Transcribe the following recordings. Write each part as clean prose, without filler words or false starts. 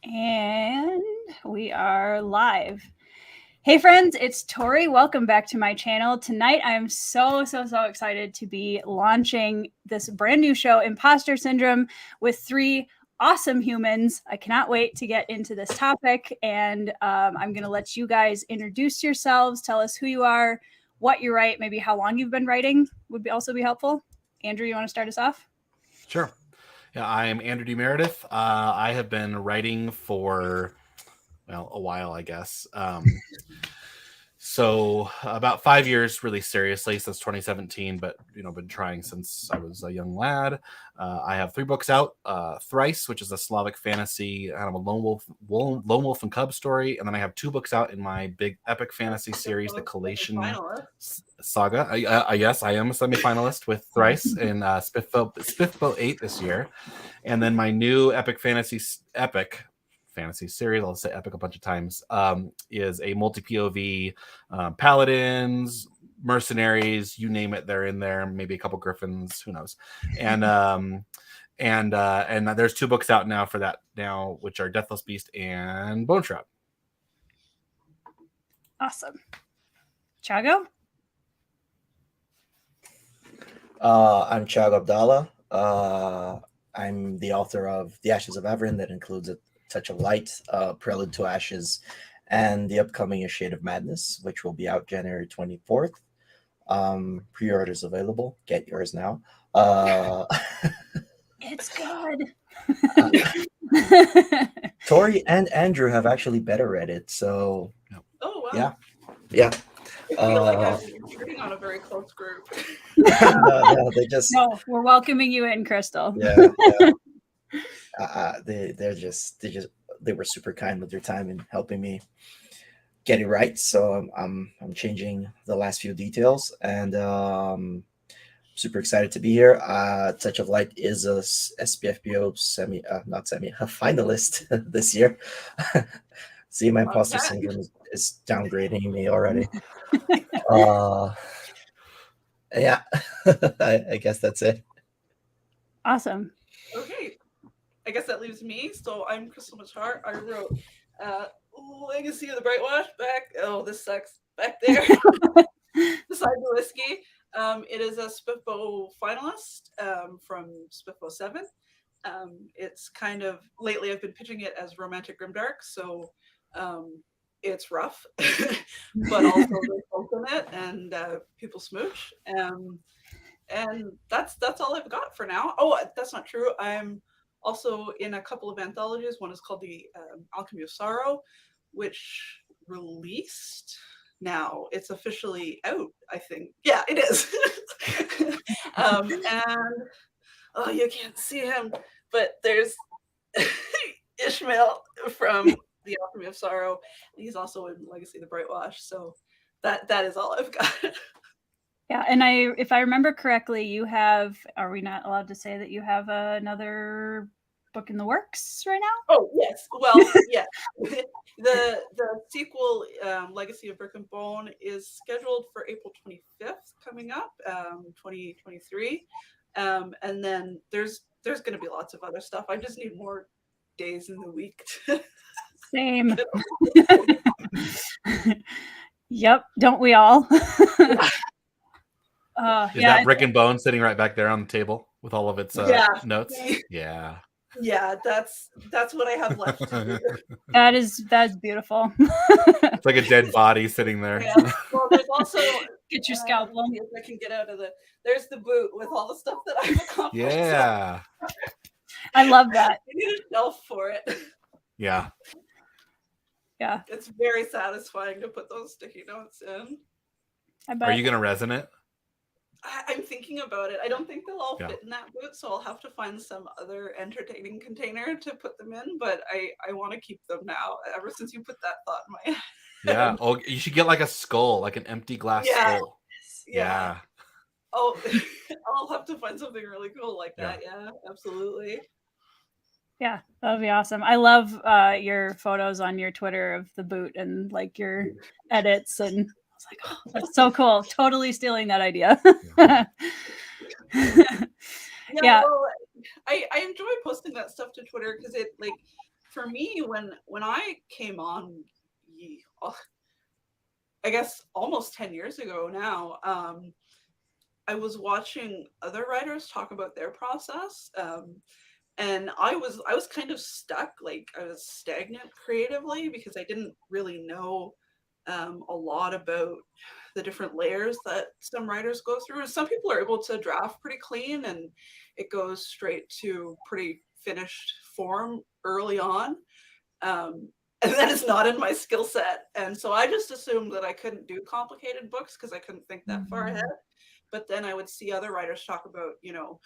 And we are live. Hey friends, it's Tori. Welcome back to my channel. Tonight I am so excited to be launching this brand new show, Imposter Syndrome, with three awesome humans. I cannot wait to get into this topic, and I'm going to let you guys introduce yourselves, tell us who you are, what you write, maybe how long you've been writing would also be helpful. Andrew, you want to start us off? Sure. Yeah, I am Andrew Meredith. I have been writing for, a while, I guess. So about 5 years, really seriously, since 2017, but been trying since I was a young lad. I have 3 books out: Thrice, which is a Slavic fantasy, kind of a lone wolf and cub story, and then I have 2 books out in my big epic fantasy series, the Collation Saga. Yes, I am a semifinalist with Thrice in Spiffbo 8 this year, and then my new epic fantasy series, I'll say epic a bunch of times, is a multi-POV, paladins, mercenaries, you name it, they're in there. Maybe a couple griffins, who knows? And there's 2 books out now for that now, which are Deathless Beast and Bone Shroud. Awesome. Thiago? I'm Thiago Abdalla. I'm the author of The Ashes of Averin, that includes A Touch of Light, Prelude to Ashes, and the upcoming A Shade of Madness, which will be out January 24th. Pre-orders available. Get yours now. It's good. Tori and Andrew have actually better read it, so oh wow, yeah. I feel like I'm intruding on a very close group. No, we're welcoming you in, Krystle. They were super kind with their time in helping me get it right. So I'm changing the last few details, and super excited to be here. Touch of Light is a SPFBO a finalist this year. See, my imposter syndrome is downgrading me already. Yeah, I guess that's it. Awesome. Okay, I guess that leaves me. So I'm Krystle Matar. I wrote Legacy of the Brightwash this sucks, back there beside the whiskey. It is a Spiffbo finalist from Spiffbo 7. It's kind of, lately I've been pitching it as romantic grimdark, so it's rough, but also there's hope in it, and people smooch. And that's all I've got for now. Oh, that's not true. I'm also in a couple of anthologies. One is called the Alchemy of Sorrow, which released now. It's officially out, I think. Yeah, it is. And you can't see him, but there's Ishmael from the Alchemy of Sorrow. He's also in Legacy of the Brightwash. So that is all I've got. Yeah, and if I remember correctly, you have, are we not allowed to say that you have another book in the works right now? Oh, yes. Well, yeah. The sequel, Legacy of Brick and Bone, is scheduled for April 25th coming up, 2023. And then there's going to be lots of other stuff. I just need more days in the week. Same. Yep, don't we all? Is that Brick and Bone sitting right back there on the table with all of its notes? Yeah. Yeah, that's what I have left to do. That's beautiful. It's like a dead body sitting there. Yeah. Well, there's also get your scalpel. If I can get out of there's the boot with all the stuff that I've accomplished. Yeah. I love that. I need a shelf for it. Yeah. Yeah. It's very satisfying to put those sticky notes in. Are you going to resin it? I'm thinking about it. I don't think they'll all fit in that boot, so I'll have to find some other entertaining container to put them in, but I want to keep them now, ever since you put that thought in my head. Yeah. Oh, you should get like a skull, like an empty glass skull. Yeah. Oh, I'll have to find something really cool like that. Yeah, absolutely. Yeah, that would be awesome. I love your photos on your Twitter of the boot and like your edits, and I was like, oh, that's so cool. Totally stealing that idea. Yeah. Well, I enjoy posting that stuff to Twitter because it for me, when I came on, I guess almost 10 years ago now, I was watching other writers talk about their process. And I was kind of stuck, like I was stagnant creatively because I didn't really know a lot about the different layers that some writers go through. And some people are able to draft pretty clean and it goes straight to pretty finished form early on. And that is not in my skill set. And so I just assumed that I couldn't do complicated books because I couldn't think that far ahead. But then I would see other writers talk about, you know,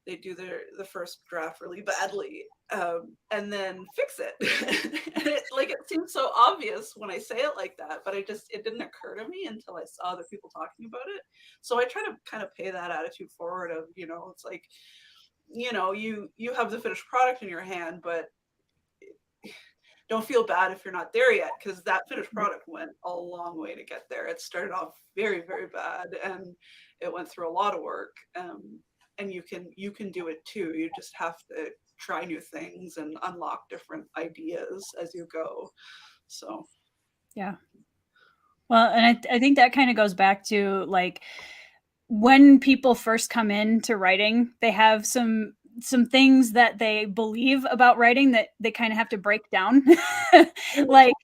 they do the first draft really badly and then fix it. And it seems so obvious when I say it like that, but it didn't occur to me until I saw other people talking about it. So I try to kind of pay that attitude forward of, you know, it's like, you know, you have the finished product in your hand, but don't feel bad if you're not there yet, because that finished product went a long way to get there. It started off very, very bad and it went through a lot of work. And you can do it too. You just have to try new things and unlock different ideas as you go. So yeah. Well, and I think that kind of goes back to like when people first come into writing, they have some things that they believe about writing that they kind of have to break down. Like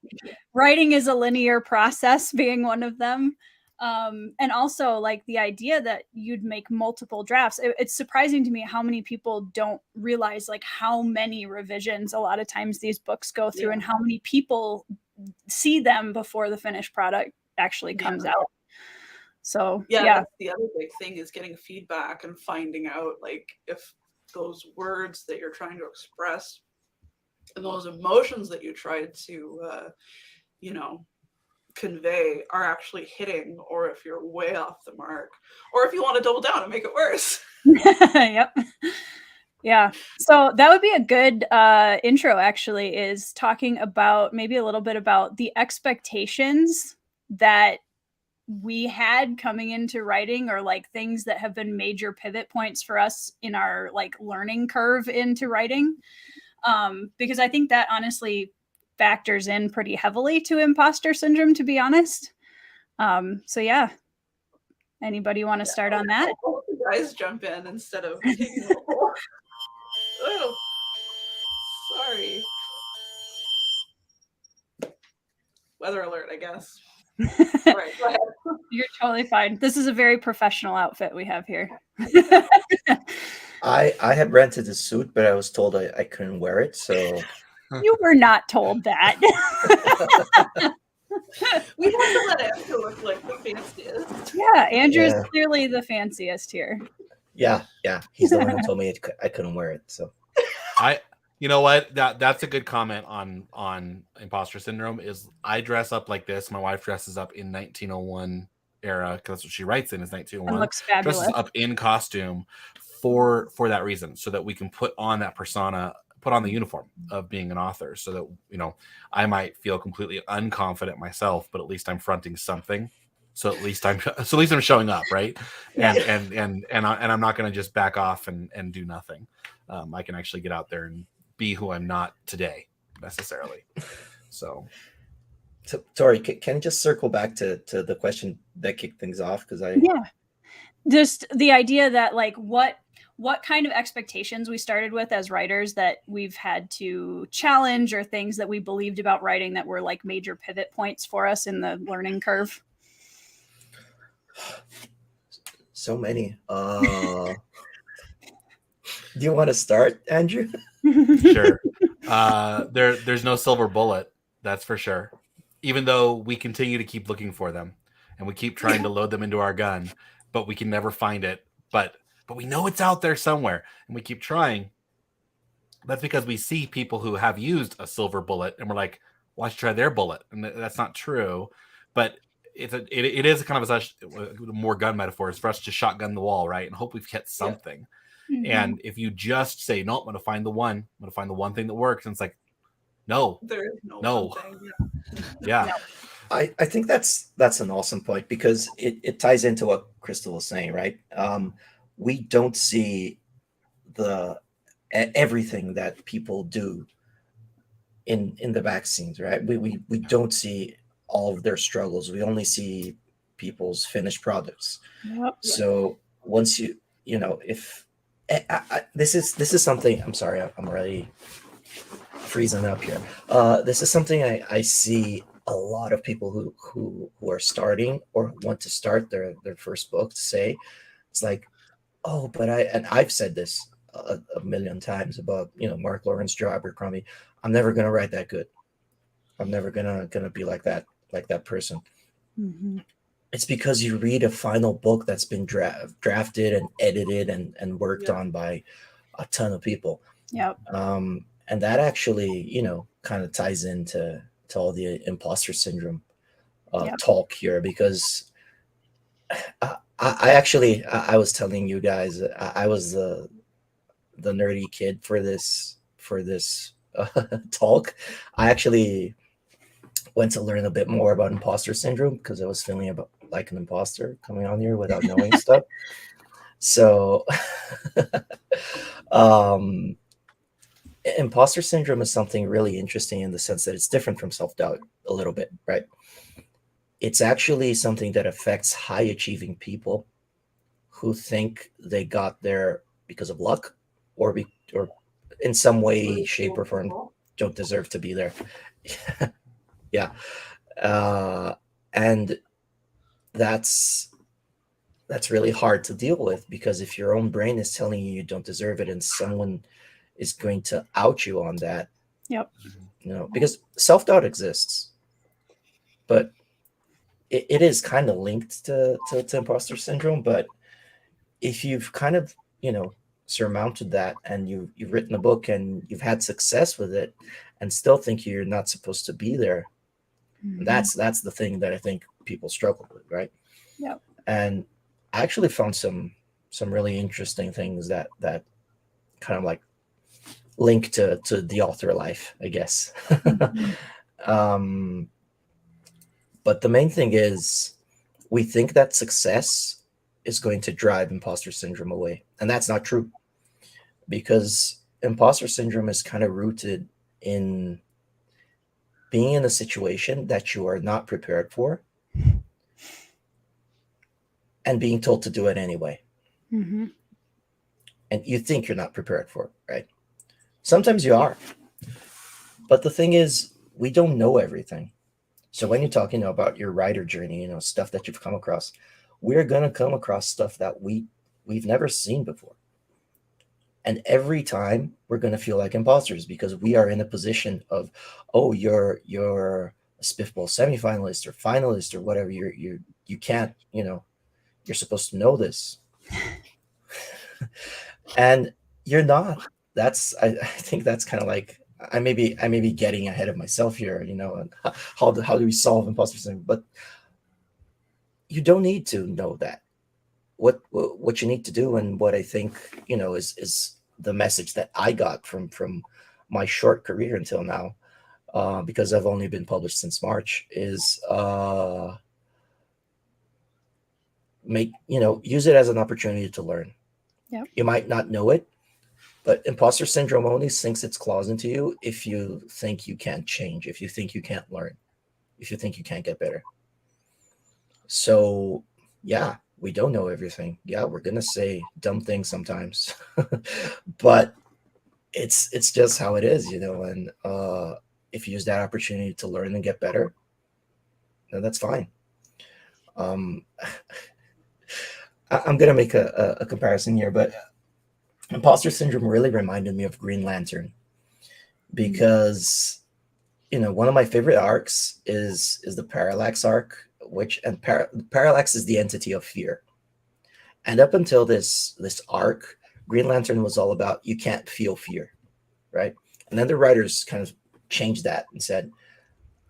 writing is a linear process being one of them. And also like the idea that you'd make multiple drafts. It's surprising to me how many people don't realize like how many revisions a lot of times these books go through and how many people see them before the finished product actually comes out. So that's the other big thing is getting feedback and finding out like if those words that you're trying to express and those emotions that you tried to you know, convey are actually hitting, or if you're way off the mark, or if you want to double down and make it worse. Yep. Yeah. So that would be a good intro actually, is talking about maybe a little bit about the expectations that we had coming into writing, or like things that have been major pivot points for us in our like learning curve into writing. Because I think that honestly factors in pretty heavily to imposter syndrome, to be honest. So yeah, anybody want to start on that? I'll let you guys jump in instead of taking the whole... Oh, sorry. Weather alert, I guess. All right, go ahead. You're totally fine. This is a very professional outfit we have here. I had rented a suit, but I was told I couldn't wear it. So you were not told that. We have to let Andrew look like the fanciest. Yeah, Andrew is clearly the fanciest here. Yeah, he's the one who told me I couldn't wear it. So you know what? That's a good comment on imposter syndrome. Is I dress up like this. My wife dresses up in 1901 era because that's what she writes in is 1901. And looks fabulous. Dresses up in costume for that reason, so that we can put on that persona, put on the uniform of being an author, so that, you know, I might feel completely unconfident myself, but at least I'm fronting something. So at least I'm showing up, right? And I'm not going to just back off and do nothing. I can actually get out there and be who I'm not today necessarily. So Tori, can you just circle back to the question that kicked things off? Because just the idea that like what kind of expectations we started with as writers that we've had to challenge, or things that we believed about writing that were like major pivot points for us in the learning curve. So many. Do you want to start, Andrew? Sure. There's no silver bullet, that's for sure. Even though we continue to keep looking for them and we keep trying to load them into our gun, but we can never find it. But we know it's out there somewhere, and we keep trying. That's because we see people who have used a silver bullet, and we're like, well, I should try their bullet. And that's not true. But it is kind of a more gun metaphors for us to shotgun the wall, right? And hope we've hit something. Yeah. Mm-hmm. And if you just say, no, I'm going to find the one thing that works. And it's like, no, there is no. Yeah. No. I think that's an awesome point, because it ties into what Krystle was saying, right? We don't see everything that people do in the back scenes, right? We don't see all of their struggles. We only see people's finished products. Yep. So once you know, if this is something, I'm sorry, I'm already freezing up here. This is something I see a lot of people who are starting or want to start their first book to say. It's like, oh, but I've said this a million times about, Mark Lawrence, Joe Abercrombie. I'm never gonna write that good. I'm never gonna be like that person. Mm-hmm. It's because you read a final book that's been drafted and edited and worked Yeah. on by a ton of people. Yep. And that actually, kind of ties into all the imposter syndrome Yep. talk here, because I actually, I was telling you guys, I was the nerdy kid for this talk. I actually went to learn a bit more about imposter syndrome because I was feeling like an imposter coming on here without knowing stuff. So, imposter syndrome is something really interesting in the sense that it's different from self-doubt a little bit, right? It's actually something that affects high achieving people who think they got there because of luck or in some way, shape, or form don't deserve to be there. Yeah. And that's really hard to deal with, because if your own brain is telling you don't deserve it and someone is going to out you on that, Yep. Because self-doubt exists, but it is kind of linked to imposter syndrome. But if you've kind of, surmounted that, and you've written a book and you've had success with it and still think you're not supposed to be there, Mm-hmm. that's the thing that I think people struggle with, right? Yep. And I actually found some really interesting things that kind of like link to the author life, I guess. Mm-hmm. But the main thing is, we think that success is going to drive imposter syndrome away, and that's not true, because imposter syndrome is kind of rooted in being in a situation that you are not prepared for and being told to do it anyway. Mm-hmm. And you think you're not prepared for it, right? Sometimes you are. But the thing is, we don't know everything. So when you're talking about your writer journey, stuff that you've come across, we're going to come across stuff that we've never seen before. And every time we're going to feel like imposters, because we are in a position of, oh, you're a Spiffball semifinalist or finalist or whatever. You can't, you're supposed to know this. And you're not. I think that's kind of like, I may be getting ahead of myself here, and how do we solve imposter syndrome? But you don't need to know that. What you need to do, and what I think, is the message that I got from my short career until now, because I've only been published since March, is use it as an opportunity to learn. Yep. You might not know it, but imposter syndrome only sinks its claws into you if you think you can't change, if you think you can't learn, if you think you can't get better. So, yeah, we don't know everything. Yeah, we're going to say dumb things sometimes, but it's just how it is, and if you use that opportunity to learn and get better, then that's fine. I'm going to make a comparison here, but imposter syndrome really reminded me of Green Lantern, because one of my favorite arcs is the Parallax arc, Parallax is the entity of fear. And up until this arc, Green Lantern was all about you can't feel fear, right? And then the writers kind of changed that and said,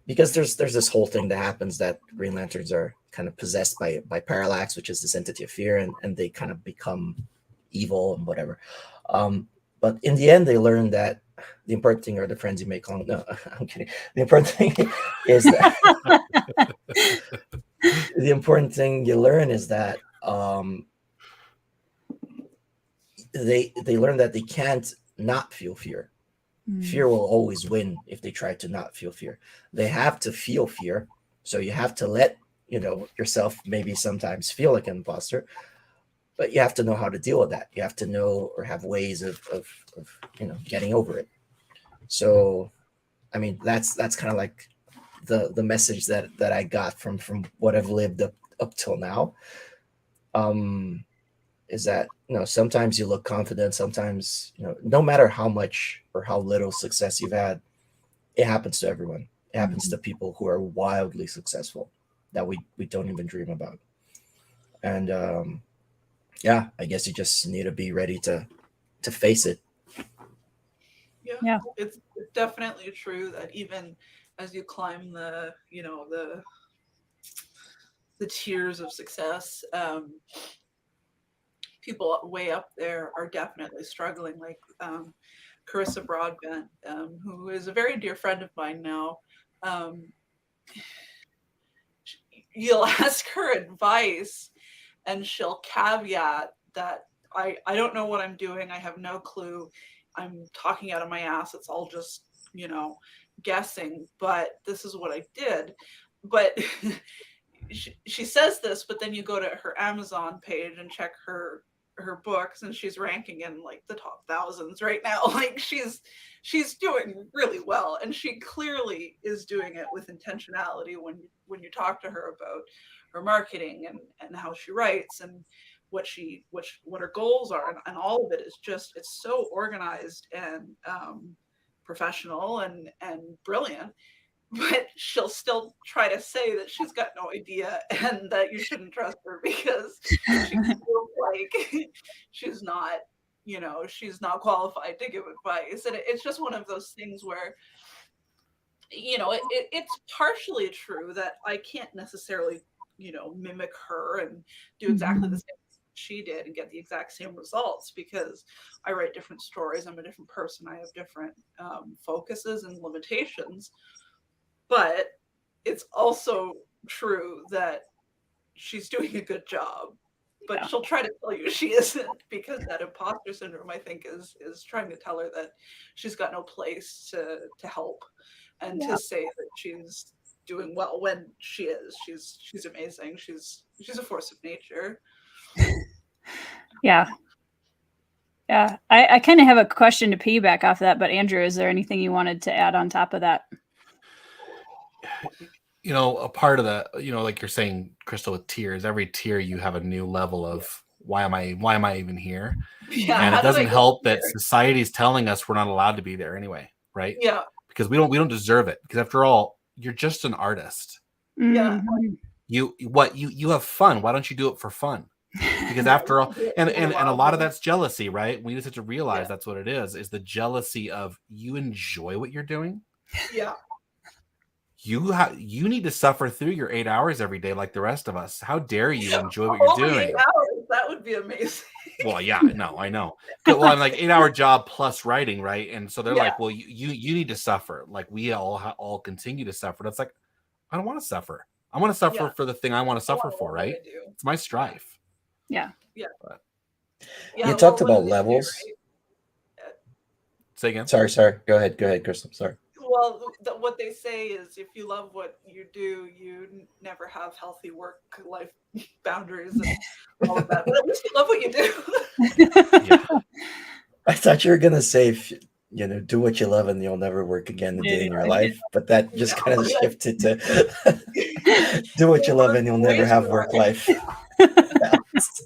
because there's this whole thing that happens that Green Lanterns are kind of possessed by Parallax, which is this entity of fear, and they kind of become evil and whatever. But in the end, they learn that the important thing are the friends you make along. No, I'm kidding. The important thing is that the important thing you learn is that they learn that they can't not feel fear. Fear will always win if they try to not feel fear. They have to feel fear. So you have to let, yourself maybe sometimes feel like an imposter, but you have to know how to deal with that. You have to know or have ways of getting over it. So, I mean, that's kind of like the message that I got from what I've lived up till now. Is that sometimes you look confident, sometimes no matter how much or how little success you've had, it happens to everyone. It happens to people who are wildly successful that we don't even dream about. And I guess you just need to be ready to face it. Yeah. It's definitely true that even as you climb the tiers of success, people way up there are definitely struggling. Like Carissa Broadbent, who is a very dear friend of mine now. You'll ask her advice and she'll caveat that I don't know what I'm doing. I have no clue. I'm talking out of my ass. It's all just, guessing, but this is what I did. But she says this, but then you go to her Amazon page and check her books, and she's ranking in like the top thousands right now. Like she's doing really well, and she clearly is doing it with intentionality when you talk to her about her marketing and how she writes and what her goals are, and all of it is just, it's so organized and professional and brilliant. But she'll still try to say that she's got no idea and that you shouldn't trust her because she feels like she's not qualified to give advice. And it's just one of those things where, it's partially true that I can't necessarily, mimic her and do exactly the same she did and get the exact same results, because I write different stories. I'm a different person. I have different focuses and limitations. But it's also true that she's doing a good job, but she'll try to tell you she isn't, because that imposter syndrome, I think, is trying to tell her that she's got no place to help and to say that she's doing well when she is. She's amazing. She's a force of nature. Yeah. I kind of have a question to piggyback off that, but Andrew, is there anything you wanted to add on top of that? A part of that, like you're saying, Krystle, with tiers, every tier you have a new level of why am I even here? Yeah, and it doesn't help that society's telling us we're not allowed to be there anyway, right? Yeah. Because we don't deserve it. Because after all, you're just an artist. Yeah. You have fun. Why don't you do it for fun? Because after all, and a lot of that's jealousy, right? We just have to realize that's what it is the jealousy of you enjoy what you're doing. Yeah. You need to suffer through your 8 hours every day like the rest of us. How dare you enjoy what you're doing? 8 hours, that would be amazing. Well, yeah, no, I know. Well, I'm like 8-hour job plus writing, right? And so they're like, well, you need to suffer. Like we all continue to suffer. That's like, I don't want to suffer. I want to suffer for the thing I want to suffer for, right? It's my strife. Yeah. But, you talked about levels. Say again. Sorry. Go ahead, Krystle. Sorry. Well, what they say is if you love what you do, you never have healthy work-life boundaries and all of that. But at least you love what you do. I thought you were going to say, do what you love and you'll never work again a day in your life. But that just kind of shifted to do what you love and you'll never have work-life balance.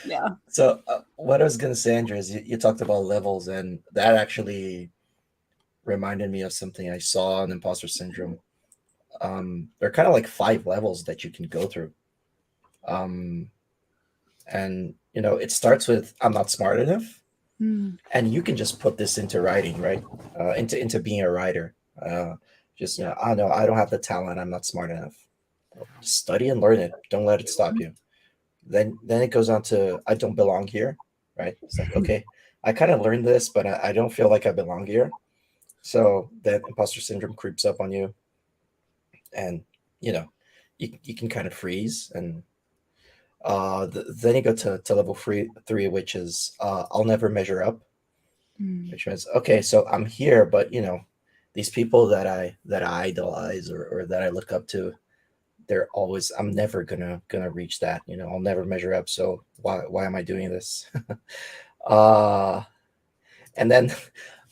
Yeah. So what I was going to say, Andrew, is you talked about levels, and that actually reminded me of something I saw on Imposter Syndrome. There are kind of like 5 levels that you can go through. And, it starts with, I'm not smart enough. And you can just put this into writing, right? Into being a writer. I don't have the talent. I'm not smart enough. Just study and learn it. Don't let it stop you. Then it goes on to, I don't belong here, right? It's like, okay, I kind of learned this, but I don't feel like I belong here. So that imposter syndrome creeps up on you, and you can kind of freeze. And then you go to level 3, which is I'll never measure up. which means, okay, so I'm here, but these people that I idolize or that I look up to, I'm never gonna reach that. I'll never measure up. So why am I doing this? And then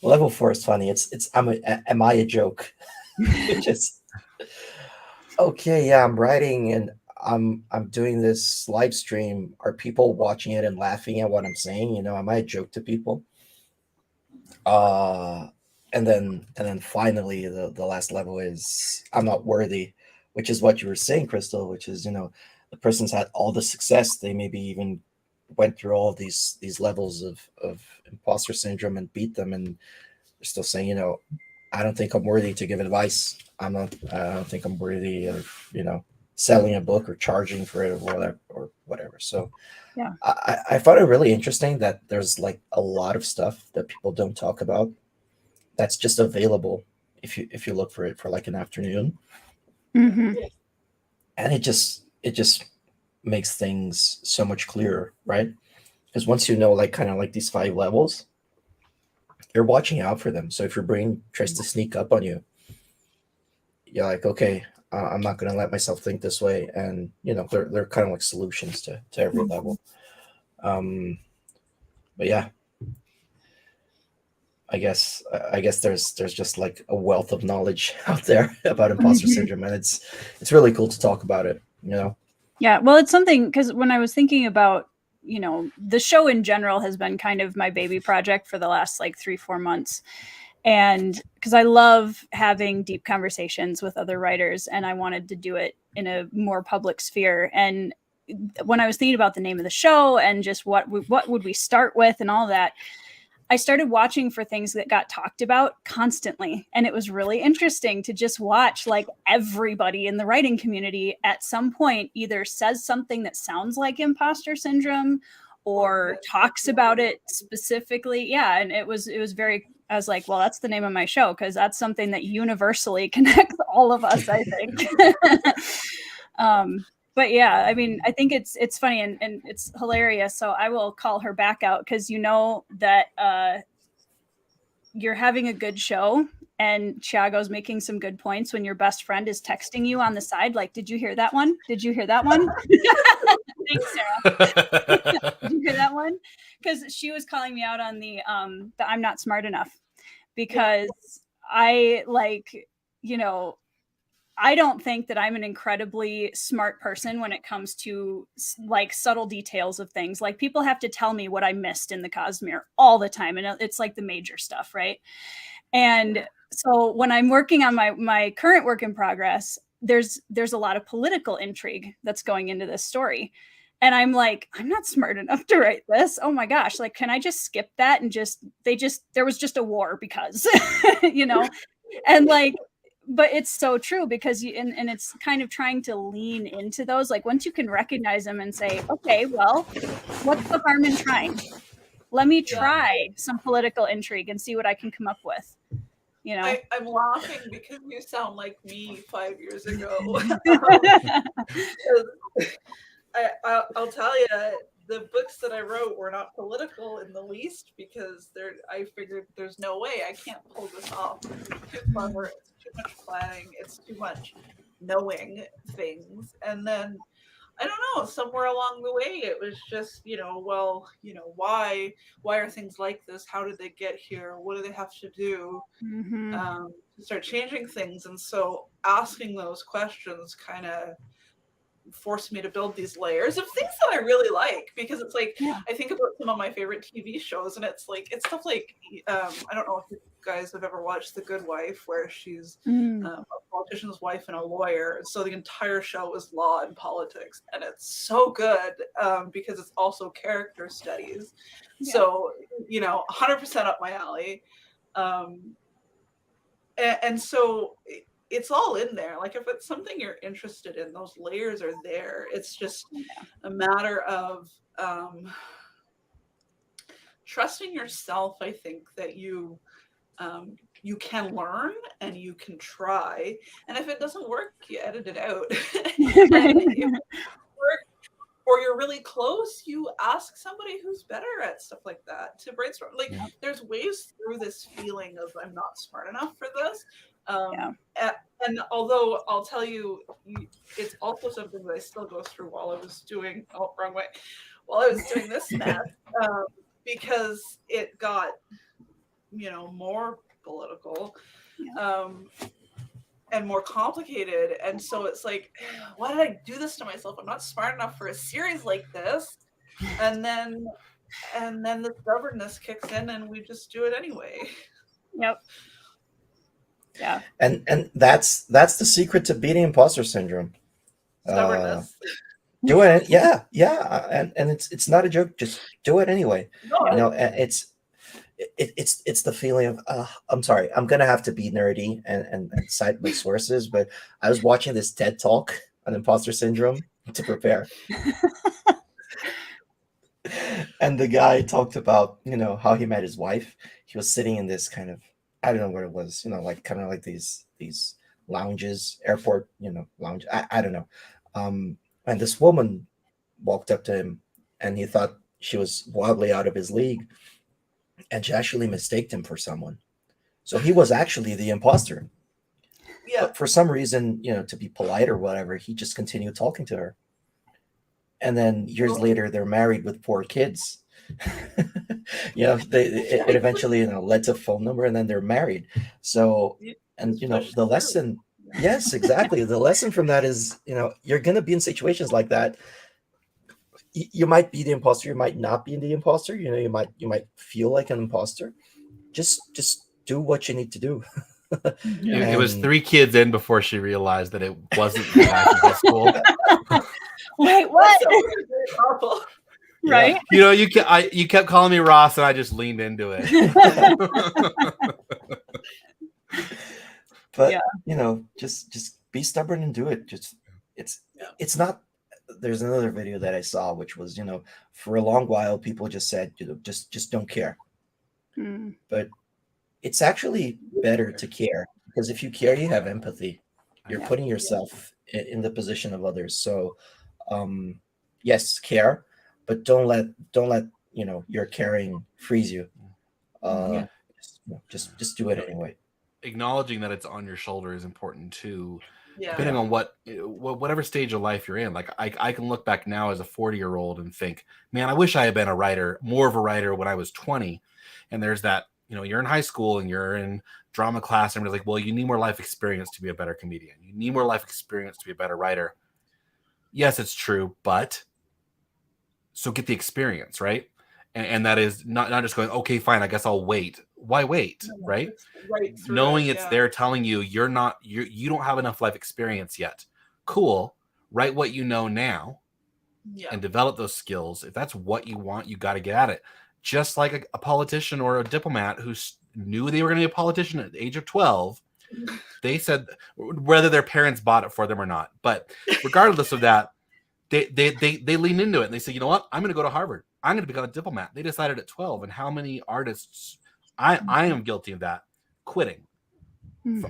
level 4 is funny. Am I a joke? Just okay, yeah, I'm writing and I'm doing this live stream. Are people watching it and laughing at what I'm saying? Am I a joke to people? And then finally the last level is I'm not worthy, which is what you were saying, Krystle, which is the person's had all the success, they maybe even went through all of these levels of imposter syndrome and beat them, and they're still saying, I don't think I'm worthy to give advice. I don't think I'm worthy of selling a book or charging for it or whatever. So Yeah. I found it really interesting that there's like a lot of stuff that people don't talk about that's just available if you look for it for like an afternoon. Mm-hmm. And it just makes things so much clearer, right? Because once like kind of like these 5 levels, you're watching out for them. So if your brain tries to sneak up on you, you're like, okay, I'm not going to let myself think this way. And they're kind of like solutions to every level. But yeah, I guess there's just like a wealth of knowledge out there about imposter syndrome, and it's really cool to talk about it. Yeah, well, it's something, because when I was thinking about the show in general has been kind of my baby project for the last like 3-4 months, and because I love having deep conversations with other writers, and I wanted to do it in a more public sphere. And when I was thinking about the name of the show and just what would we start with and all that, I started watching for things that got talked about constantly. And it was really interesting to just watch like everybody in the writing community at some point either says something that sounds like imposter syndrome or talks about it specifically. Yeah. And it was very, I was like, well, that's the name of my show, because that's something that universally connects all of us, I think. But yeah, I mean, I think it's funny and it's hilarious. So I will call her back out, because that you're having a good show and Thiago's making some good points when your best friend is texting you on the side. Like, did you hear that one? Did you hear that one? Thanks, Sarah. Did you hear that one? Because she was calling me out on the I'm not smart enough, because I I don't think that I'm an incredibly smart person when it comes to like subtle details of things. Like, people have to tell me what I missed in the Cosmere all the time. And it's like the major stuff, right? And so when I'm working on my current work in progress, there's a lot of political intrigue that's going into this story. And I'm like, I'm not smart enough to write this. Oh my gosh. Like, can I just skip that? And there was just a war because, and like, but it's so true, because and it's kind of trying to lean into those. Like, once you can recognize them and say, okay, well, what's the harm in trying? Let me try some political intrigue and see what I can come up with. I'm laughing because you sound like me 5 years ago. I'll tell you, the books that I wrote were not political in the least, because I figured there's no way I can't pull this off. It's too clever. It's too much planning. It's too much knowing things. And then, I don't know, somewhere along the way, it was just, why are things like this? How did they get here? What do they have to do to start changing things? And so asking those questions kind of forced me to build these layers of things that I really like, because it's like, I think about some of my favorite TV shows, and it's stuff like, I don't know if you guys have ever watched The Good Wife, where she's a politician's wife and a lawyer. So the entire show is law and politics, and it's so good because it's also character studies. So, 100% up my alley. And so it's all in there. Like, if it's something you're interested in, those layers are there. It's just a matter of trusting yourself. I think that you can learn and you can try. And if it doesn't work, you edit it out. And if it works, or you're really close, you ask somebody who's better at stuff like that to brainstorm. Like there's ways through this feeling of I'm not smart enough for this. And although I'll tell you, it's also something that I still go through while I was doing wrong way, while I was doing this math, because it got more political. And more complicated, and so it's like, why did I do this to myself? I'm not smart enough for a series like this. And then the stubbornness kicks in, and we just do it anyway. Yep. Yeah. And that's the secret to beating imposter syndrome. Stubbornness. Do it, yeah, and it's not a joke. Just do it anyway. No, It's the feeling of I'm sorry, I'm gonna have to be nerdy and cite my sources, but I was watching this TED talk on imposter syndrome to prepare. And the guy talked about how he met his wife. He was sitting in this kind of, I don't know what it was, like kind of like these lounges, airport, lounge, I don't know. And this woman walked up to him, and he thought she was wildly out of his league. And she actually mistaked him for someone. So he was actually the imposter. Yeah. But for some reason, to be polite or whatever, he just continued talking to her. And then years later, they're married with 4 kids. It eventually led to a phone number, and then they're married. So, and the lesson, yes, exactly. The lesson from that is, you're going to be in situations like that. You might be the imposter, you might not be the imposter, you might feel like an imposter. Just do what you need to do. It was 3 kids in before she realized that it wasn't the guy from high school. Wait, what? Right? You kept calling me Ross, and I just leaned into it. But just be stubborn and do it. It's not. There's another video that I saw, which was, for a long while, people just said, just don't care. But it's actually better to care, because if you care, you have empathy. You're putting yourself in the position of others. So, yes, care, but don't let your caring freeze you. Just do it anyway. Acknowledging that it's on your shoulder is important too. Depending on whatever stage of life you're in. Like I can look back now as a 40-year-old and think, man, I wish I had been more of a writer when I was 20. And there's that, you're in high school and you're in drama class, and we're like, well, you need more life experience to be a better comedian. You need more life experience to be a better writer. Yes, it's true, but so get the experience, right? And that is not just going, okay, fine, I guess I'll wait. Why wait, right? Knowing it's there telling you you don't have enough life experience yet. Cool. Write what you know now and develop those skills. If that's what you want, you got to get at it. Just like a politician or a diplomat who knew they were going to be a politician at the age of 12, they said, whether their parents bought it for them or not. But regardless of that, they leaned into it and they said, you know what? I'm going to go to Harvard. I'm going to become a diplomat. They decided at 12. And how many artists, I am guilty of that, quitting.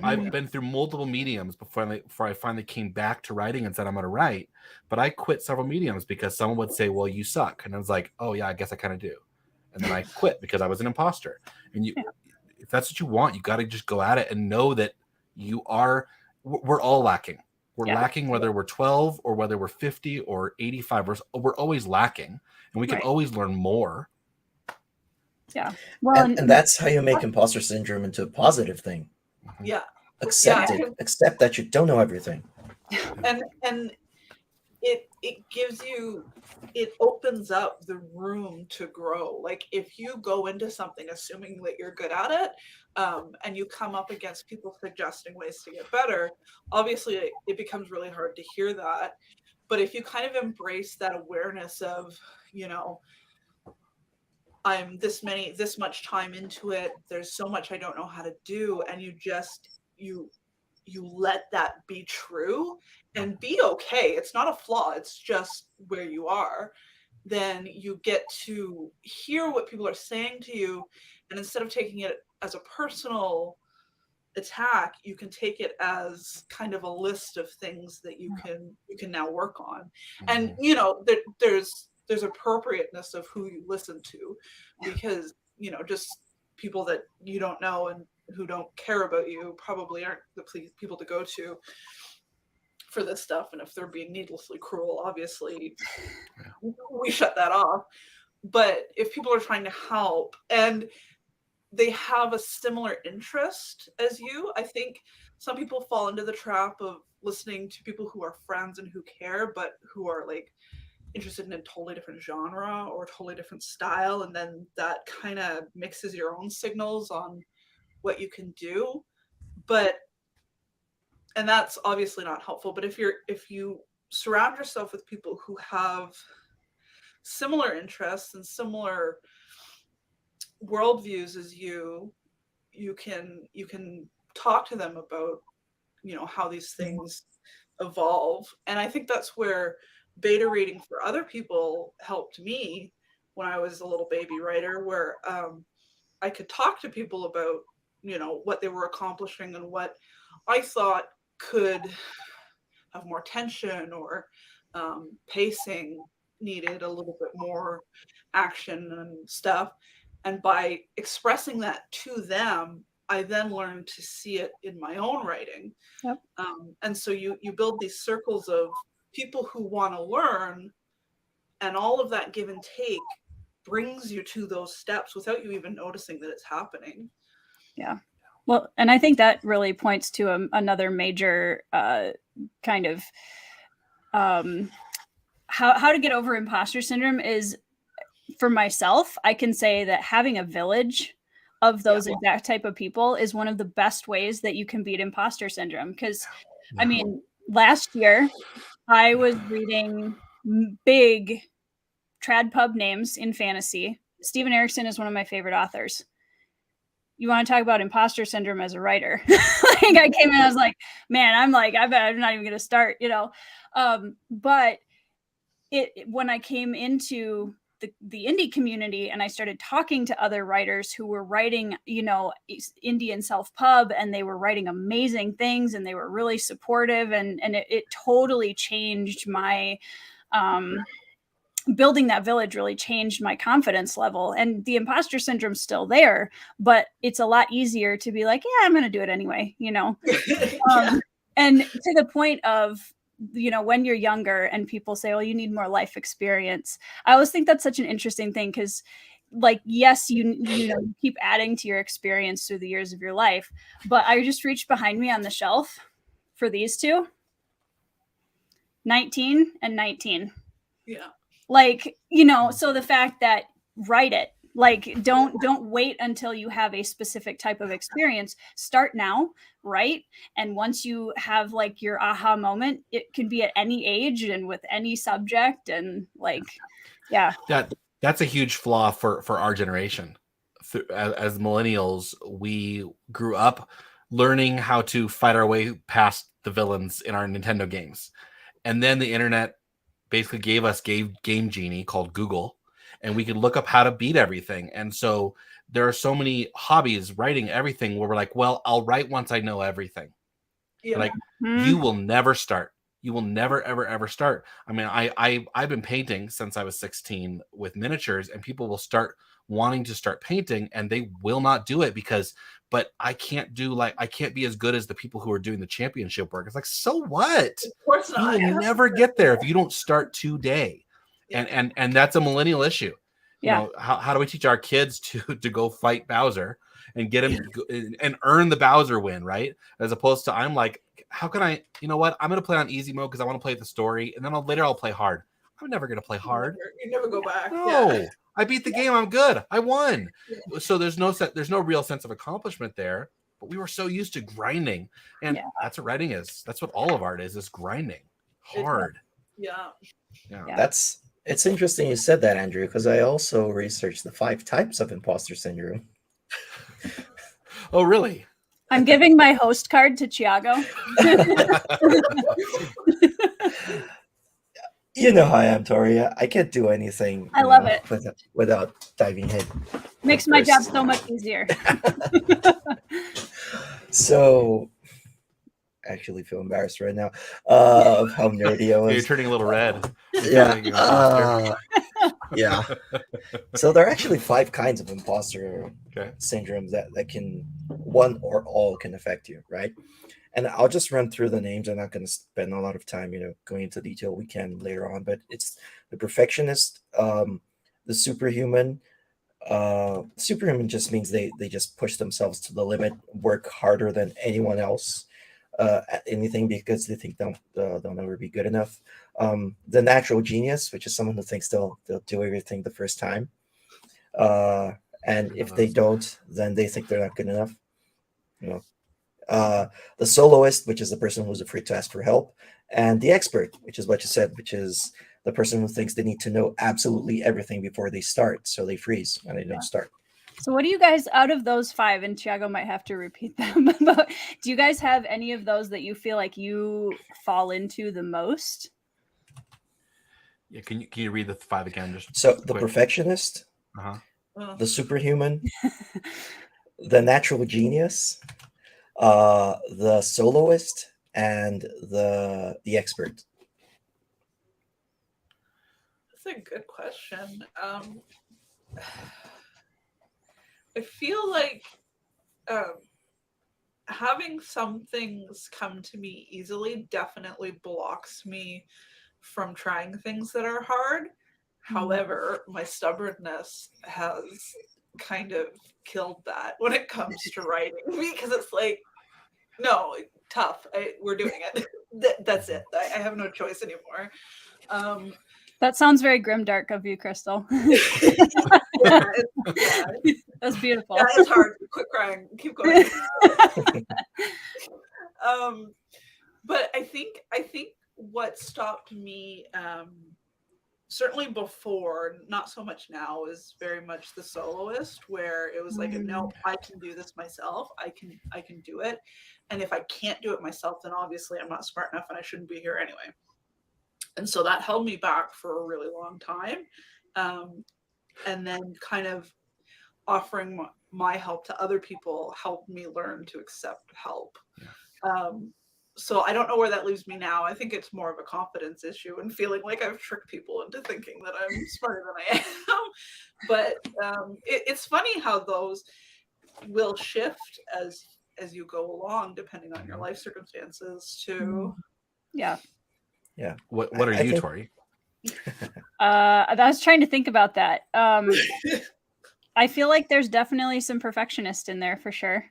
I've been through multiple mediums before I finally came back to writing and said, I'm going to write. But I quit several mediums because someone would say, well, you suck. And I was like, oh, yeah, I guess I kind of do. And then I quit because I was an imposter. And if that's what you want, you got to just go at it and know that we're all lacking. We're lacking whether we're 12 or whether we're 50 or 85. We're always lacking, and we can always learn more. Yeah. Well, and that's how you make imposter syndrome into a positive thing. Yeah. Accept it. Accept that you don't know everything. And it opens up the room to grow. Like if you go into something assuming that you're good at it, and you come up against people suggesting ways to get better, obviously it becomes really hard to hear that. But if you kind of embrace that awareness of, I'm this much time into it, there's so much I don't know how to do, and you let that be true and be okay. It's not a flaw, it's just where you are. Then you get to hear what people are saying to you, and instead of taking it as a personal attack, you can take it as kind of a list of things that you can now work on. And you know, there's appropriateness of who you listen to, because you know, just people that you don't know and who don't care about you probably aren't the people to go to for this stuff. And if they're being needlessly cruel, obviously we shut that off. But if people are trying to help and they have a similar interest as you, I think some people fall into the trap of listening to people who are friends and who care, but who are like interested in a totally different genre or totally different style. And then that kind of mixes your own signals on what you can do. And that's obviously not helpful. But if you surround yourself with people who have similar interests and similar worldviews as you can talk to them about, you know, how these things evolve. And I think that's where beta reading for other people helped me when I was a little baby writer, where I could talk to people about, you know, what they were accomplishing and what I thought could have more tension or pacing needed a little bit more action and stuff. And by expressing that to them, I then learned to see it in my own writing. Yep. And so you build these circles of people who want to learn, and all of that give and take brings you to those steps without you even noticing that it's happening. Yeah. Well, and I think that really points to another major kind of how to get over imposter syndrome is, for myself, I can say that having a village of those exact type of people is one of the best ways that you can beat imposter syndrome. Because, I mean, last year I was reading big trad pub names in fantasy. Steven Erikson is one of my favorite authors. You want to talk about imposter syndrome as a writer? Like, I came in, I was like, man, I'm not even going to start, you know. But when I came into the indie community and I started talking to other writers who were writing, you know, indie and self-pub, and they were writing amazing things and they were really supportive, and it totally changed my building that village really changed my confidence level. And the imposter syndrome's still there, but it's a lot easier to be like, yeah, I'm going to do it anyway, you know. And to the point of, you know, when you're younger and people say, well, you need more life experience. I always think that's such an interesting thing, because like, yes, you know, you keep adding to your experience through the years of your life. But I just reached behind me on the shelf for these two, 19 and 19. Yeah. Like, you know, so the fact that write it, like, don't wait until you have a specific type of experience. Start now, right? And once you have like your aha moment, it can be at any age and with any subject, and like, yeah. That's a huge flaw for our generation. As millennials, we grew up learning how to fight our way past the villains in our Nintendo games. And then the internet basically gave us Game Genie called Google, and we could look up how to beat everything. And so there are so many hobbies, writing everything, where we're like, well, I'll write once I know everything. Yeah. Like, you will never start. You will never, ever, ever start. I mean, I've been painting since I was 16 with miniatures, and people will start wanting to start painting and they will not do it but I can't be as good as the people who are doing the championship work. It's like, so what? Of course not. You will never get there if you don't start today. Yeah. And that's a millennial issue. Yeah. You know, how do we teach our kids to go fight Bowser and get him and earn the Bowser win, right? As opposed to, I'm like, how can I, you know what? I'm going to play on easy mode because I want to play the story, and then later I'll play hard. I'm never going to play hard. You never go back. No. Yeah. I beat the game. I'm good. I won. Yeah. So there's no real sense of accomplishment there. But we were so used to grinding, and that's what writing is. That's what all of art is grinding hard. Yeah. It's interesting you said that, Andrew, because I also researched the 5 types of imposter syndrome. Oh, really? I'm giving my host card to Thiago. You know how I am, Tori. I can't do anything. I love it without diving in. Makes my job so much easier. So actually feel embarrassed right now of how nerdy I You're was. turning a little red. Yeah. You're an imposter. Yeah. So there are actually 5 kinds of imposter Okay. syndromes that can, one or all can affect you, right? And I'll just run through the names. I'm not going to spend a lot of time, going into detail. We can later on, but it's the perfectionist, the superhuman. Superhuman just means they just push themselves to the limit, work harder than anyone else at anything because they think they'll never be good enough. The natural genius, which is someone who thinks they'll do everything the first time, and if they don't, then they think they're not good enough. You know, the soloist, which is the person who's afraid to ask for help, and the expert, which is what you said, which is the person who thinks they need to know absolutely everything before they start, so they freeze and they don't start. So what do you guys, out of those 5, and Thiago might have to repeat them, but do you guys have any of those that you feel like you fall into the most? Yeah, can you read the 5 again? Just So the quick. perfectionist, Uh-huh. the superhuman, the natural genius, the soloist, and the expert. That's a good question. I feel like having some things come to me easily definitely blocks me from trying things that are hard. However, my stubbornness has kind of killed that when it comes to writing because it's like, no, tough. We're doing it. That's it. I have no choice anymore. That sounds very grimdark of you, Krystle. Yeah, That's beautiful. yeah, it's hard. Quit crying. Keep going. But I think what stopped me, certainly before, not so much now, is very much the soloist, where it was like, no, I can do this myself. I can do it. And if I can't do it myself, then obviously I'm not smart enough and I shouldn't be here anyway. And so that held me back for a really long time. And then kind of offering my help to other people helped me learn to accept help. Yeah. So I don't know where that leaves me now. I think it's more of a confidence issue and feeling like I've tricked people into thinking that I'm smarter than I am. But it's funny how those will shift as you go along, depending on your life circumstances too. Yeah. Yeah. What are you, Tori? I was trying to think about that. I feel like there's definitely some perfectionist in there for sure.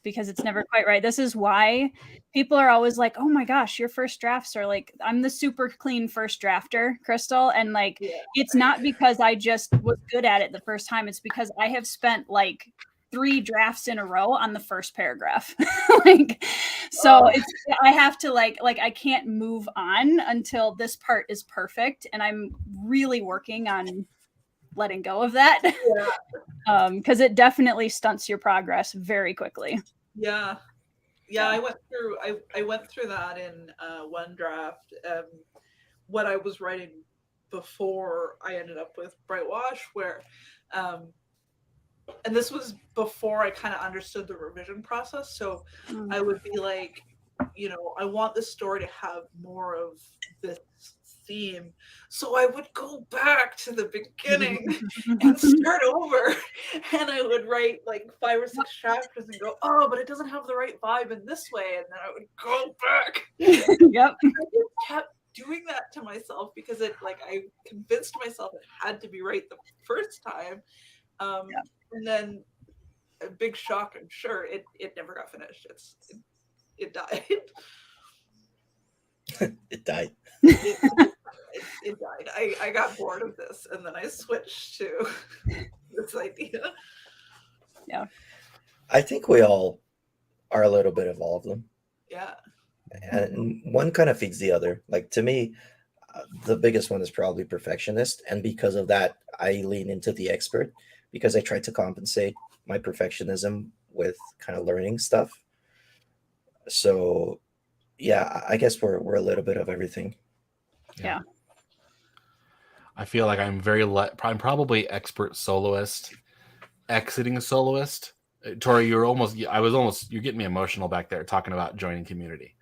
Because it's never quite right. This is why people are always like, oh my gosh, your first drafts are like, I'm the super clean first drafter, Krystle. And like, it's not because I just was good at it the first time. It's because I have spent like 3 drafts in a row on the first paragraph. I have to like I can't move on until this part is perfect. And I'm really working on letting go of that. Because it definitely stunts your progress very quickly. Yeah. I went through that in one draft. What I was writing before I ended up with Brightwash, where and this was before I kind of understood the revision process. So I would be like, I want this story to have more of this theme. So I would go back to the beginning and start over. And I would write like 5 or 6 chapters and go, oh, but it doesn't have the right vibe in this way. And then I would go back. Yep. I just kept doing that to myself because I convinced myself it had to be right the first time. And then a big shock, I'm sure, it never got finished. It died. It died. It died. I got bored of this, and then I switched to this idea. Yeah. I think we all are a little bit of all of them. Yeah. And one kind of feeds the other. Like, to me, the biggest one is probably perfectionist. And because of that, I lean into the expert because I try to compensate my perfectionism with kind of learning stuff. So, yeah, I guess we're a little bit of everything. Yeah. I feel like I'm I'm probably expert soloist, exiting soloist, Tori, you're getting me emotional back there talking about joining community.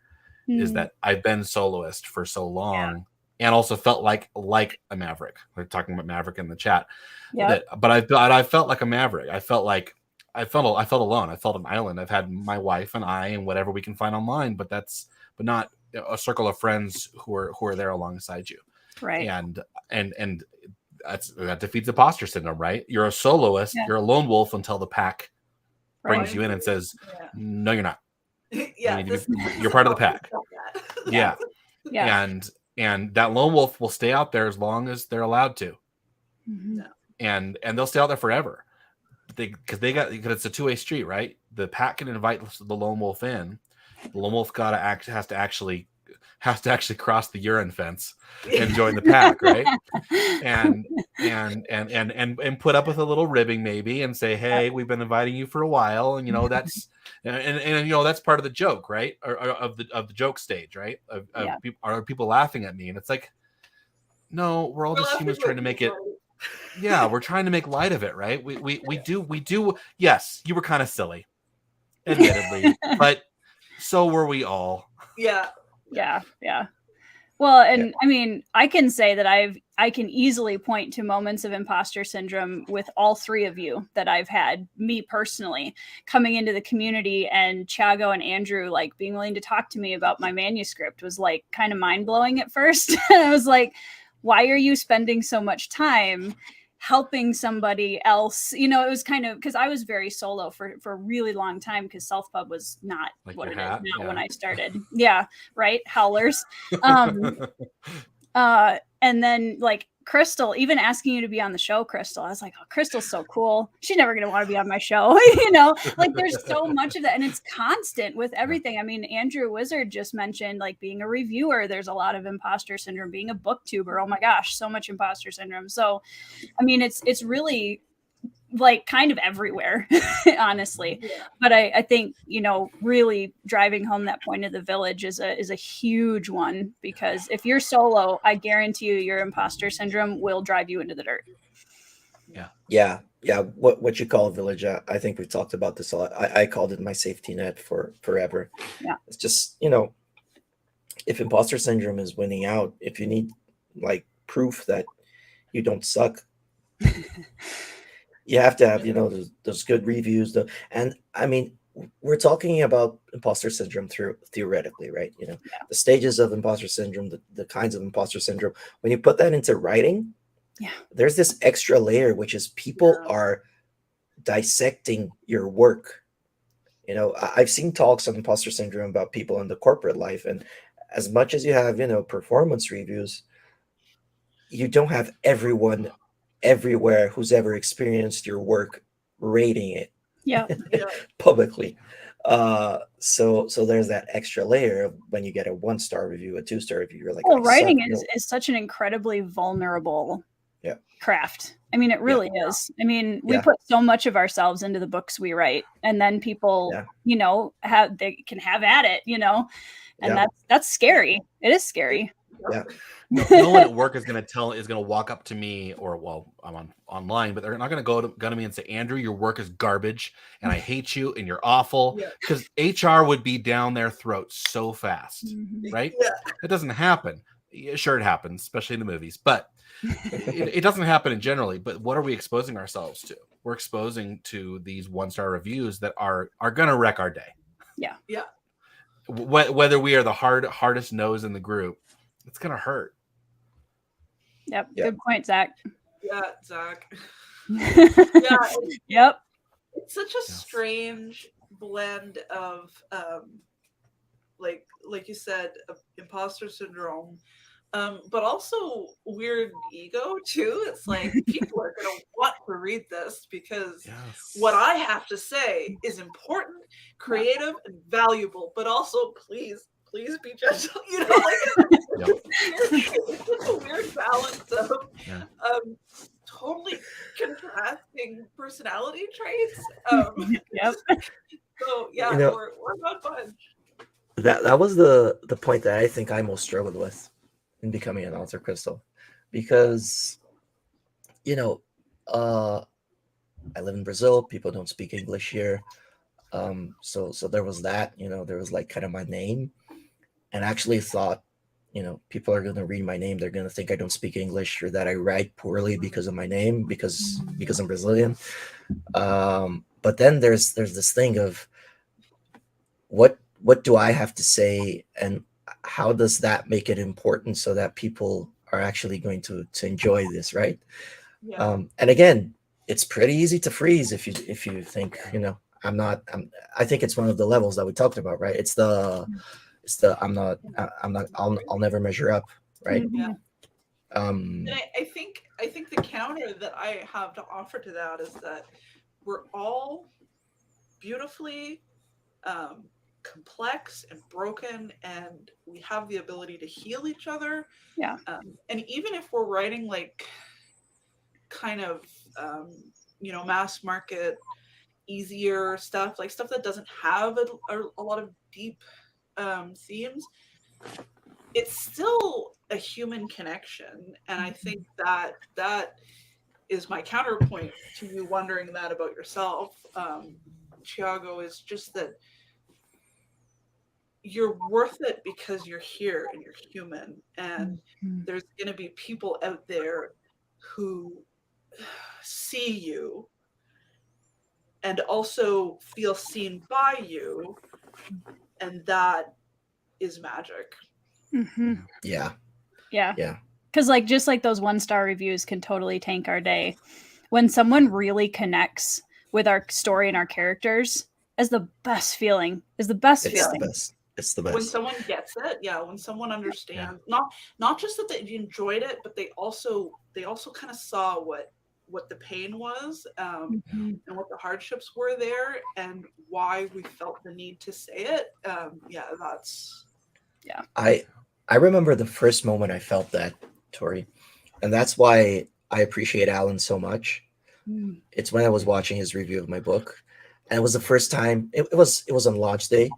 Is Mm. that I've been soloist for so long and also felt like a maverick. We're talking about maverick in the chat. Yeah. But I felt like a maverick. I felt alone. I felt an island. I've had my wife and I and whatever we can find online, but not a circle of friends who are there alongside you. Right. And that defeats imposter syndrome, right? You're a soloist, you're a lone wolf until the pack brings you in and says, no, you're not. Yeah, you're part of the pack. Yeah. Yeah. And that lone wolf will stay out there as long as they're allowed to. Mm-hmm. And they'll stay out there forever. Because it's a two-way street, right? The pack can invite the lone wolf in. The lone wolf has to actually cross the urine fence and join the pack, right? and put up with a little ribbing maybe and say, hey, we've been inviting you for a while, and that's and that's part of the joke, right? Or of the joke stage, right? Are people laughing at me? And it's like, no, we're all just humans trying to make it. Yeah, we're trying to make light of it, right? We do. Yes, you were kind of silly, admittedly, but so were we all. Yeah. Well, and I mean, I can say that I can easily point to moments of imposter syndrome with all three of you that I've had, me personally, coming into the community, and Thiago and Andrew like being willing to talk to me about my manuscript was like kind of mind blowing at first. I was like, why are you spending so much time helping somebody else? It was kind of because I was very solo for a really long time, because self-pub was not like what it is now when I started. Yeah, right. Howlers. And then like Krystle, even asking you to be on the show, Krystle, I was like, oh, Krystle's so cool. She's never going to want to be on my show. Like there's so much of that, and it's constant with everything. I mean, Andrew Wizard just mentioned like being a reviewer. There's a lot of imposter syndrome. Being a booktuber, oh my gosh, so much imposter syndrome. So, I mean, it's really like kind of everywhere, honestly. But I think, really driving home that point of the village is a huge one, because if you're solo, I guarantee you your imposter syndrome will drive you into the dirt. Yeah. What you call a village, I think we've talked about this a lot. I called it my safety net for forever. Yeah. It's just, if imposter syndrome is winning out, if you need like proof that you don't suck, you have to have, those good reviews. And I mean, we're talking about imposter syndrome theoretically, right? The stages of imposter syndrome, the kinds of imposter syndrome. When you put that into writing, there's this extra layer, which is people are dissecting your work. I've seen talks on imposter syndrome about people in the corporate life. And as much as you have, performance reviews, you don't have everyone everywhere who's ever experienced your work rating it publicly. So there's that extra layer of when you get a 1-star review, a 2-star review, you're like, writing is such an incredibly vulnerable craft. I mean, it really is. I mean, we put so much of ourselves into the books we write, and then people, they can have at it, and that's scary. It is scary. No one at work is going to walk up to me, or I'm online, but they're not going to go to me and say, Andrew, your work is garbage and I hate you and you're awful, because HR would be down their throat so fast, right? It doesn't happen. Sure, it happens, especially in the movies, but it doesn't happen generally. But what are we exposing ourselves to? We're exposing to these 1-star reviews that are going to wreck our day. Yeah. Whether we are the hardest nose in the group, it's going to hurt. Yep. Good point, Zach. Yeah, Zach. Yep. It's such a strange blend of, like you said, imposter syndrome, but also weird ego too. It's like people are going to want to read this because what I have to say is important, creative, and valuable, but also please be gentle. It's such a weird balance of totally contrasting personality traits. So we're not fun. That was the point that I think I most struggled with in becoming an author, Krystle, because I live in Brazil. People don't speak English here. So there was that. There was like kind of my name, and I actually thought, people are going to read my name. They're going to think I don't speak English or that I write poorly because of my name because I'm Brazilian. But then there's this thing of what do I have to say, and how does that make it important so that people are actually going to enjoy this, right? Yeah. And again, it's pretty easy to freeze if you think, I think it's one of the levels that we talked about, right? It's the I'll never measure up, right? Yeah. Um, And I think the counter that I have to offer to that is that we're all beautifully complex and broken, and we have the ability to heal each other. Yeah. And even if we're writing like kind of mass market easier stuff, like stuff that doesn't have a lot of deep themes, it's still a human connection. And I think that is my counterpoint to you wondering that about yourself, Thiago, is just that you're worth it because you're here and you're human, and there's going to be people out there who see you and also feel seen by you, and that is magic. Yeah. Because just like those 1-star reviews can totally tank our day, when someone really connects with our story and our characters, is the best feeling. It's the best. When someone gets it, when someone understands, not just that they enjoyed it, but they also kind of saw what the pain was, and what the hardships were there, and why we felt the need to say it. I remember the first moment I felt that, Tori, and that's why I appreciate Alan so much. It's when I was watching his review of my book, and it was the first time. It was on launch day,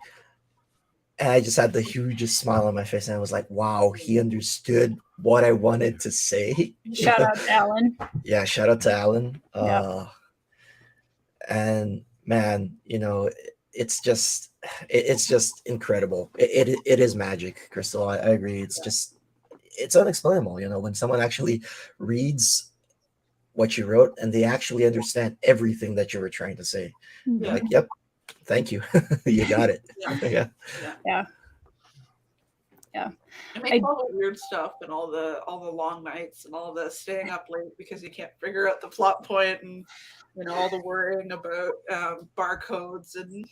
and I just had the hugest smile on my face, and I was like, "Wow, he understood what I wanted to say." Shout out to Alan. Yeah, shout out to Alan. Yep. And man, it's just incredible. It is magic, Krystle. I agree. It's unexplainable. When someone actually reads what you wrote and they actually understand everything that you were trying to say. You're like, yep, thank you. You got it. Yeah. It makes all the weird stuff and all the long nights and all the staying up late because you can't figure out the plot point, and all the worrying about barcodes and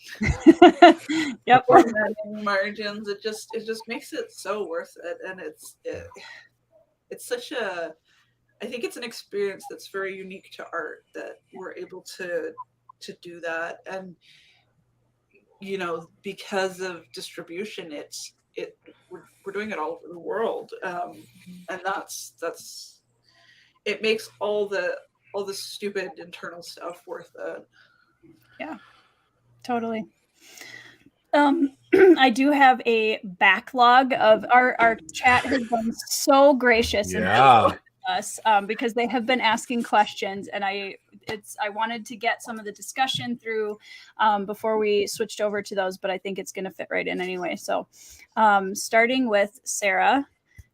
margins. It just makes it so worth it, and it's such a, I think it's an experience that's very unique to art, that we're able to do that. And because of distribution, we're doing it all over the world, and that's it makes all the stupid internal stuff worth it. Yeah, totally. I do have a backlog of our chat has been so gracious and us, because they have been asking questions, and I wanted to get some of the discussion through before we switched over to those, but I think it's going to fit right in anyway. So starting with Sarah,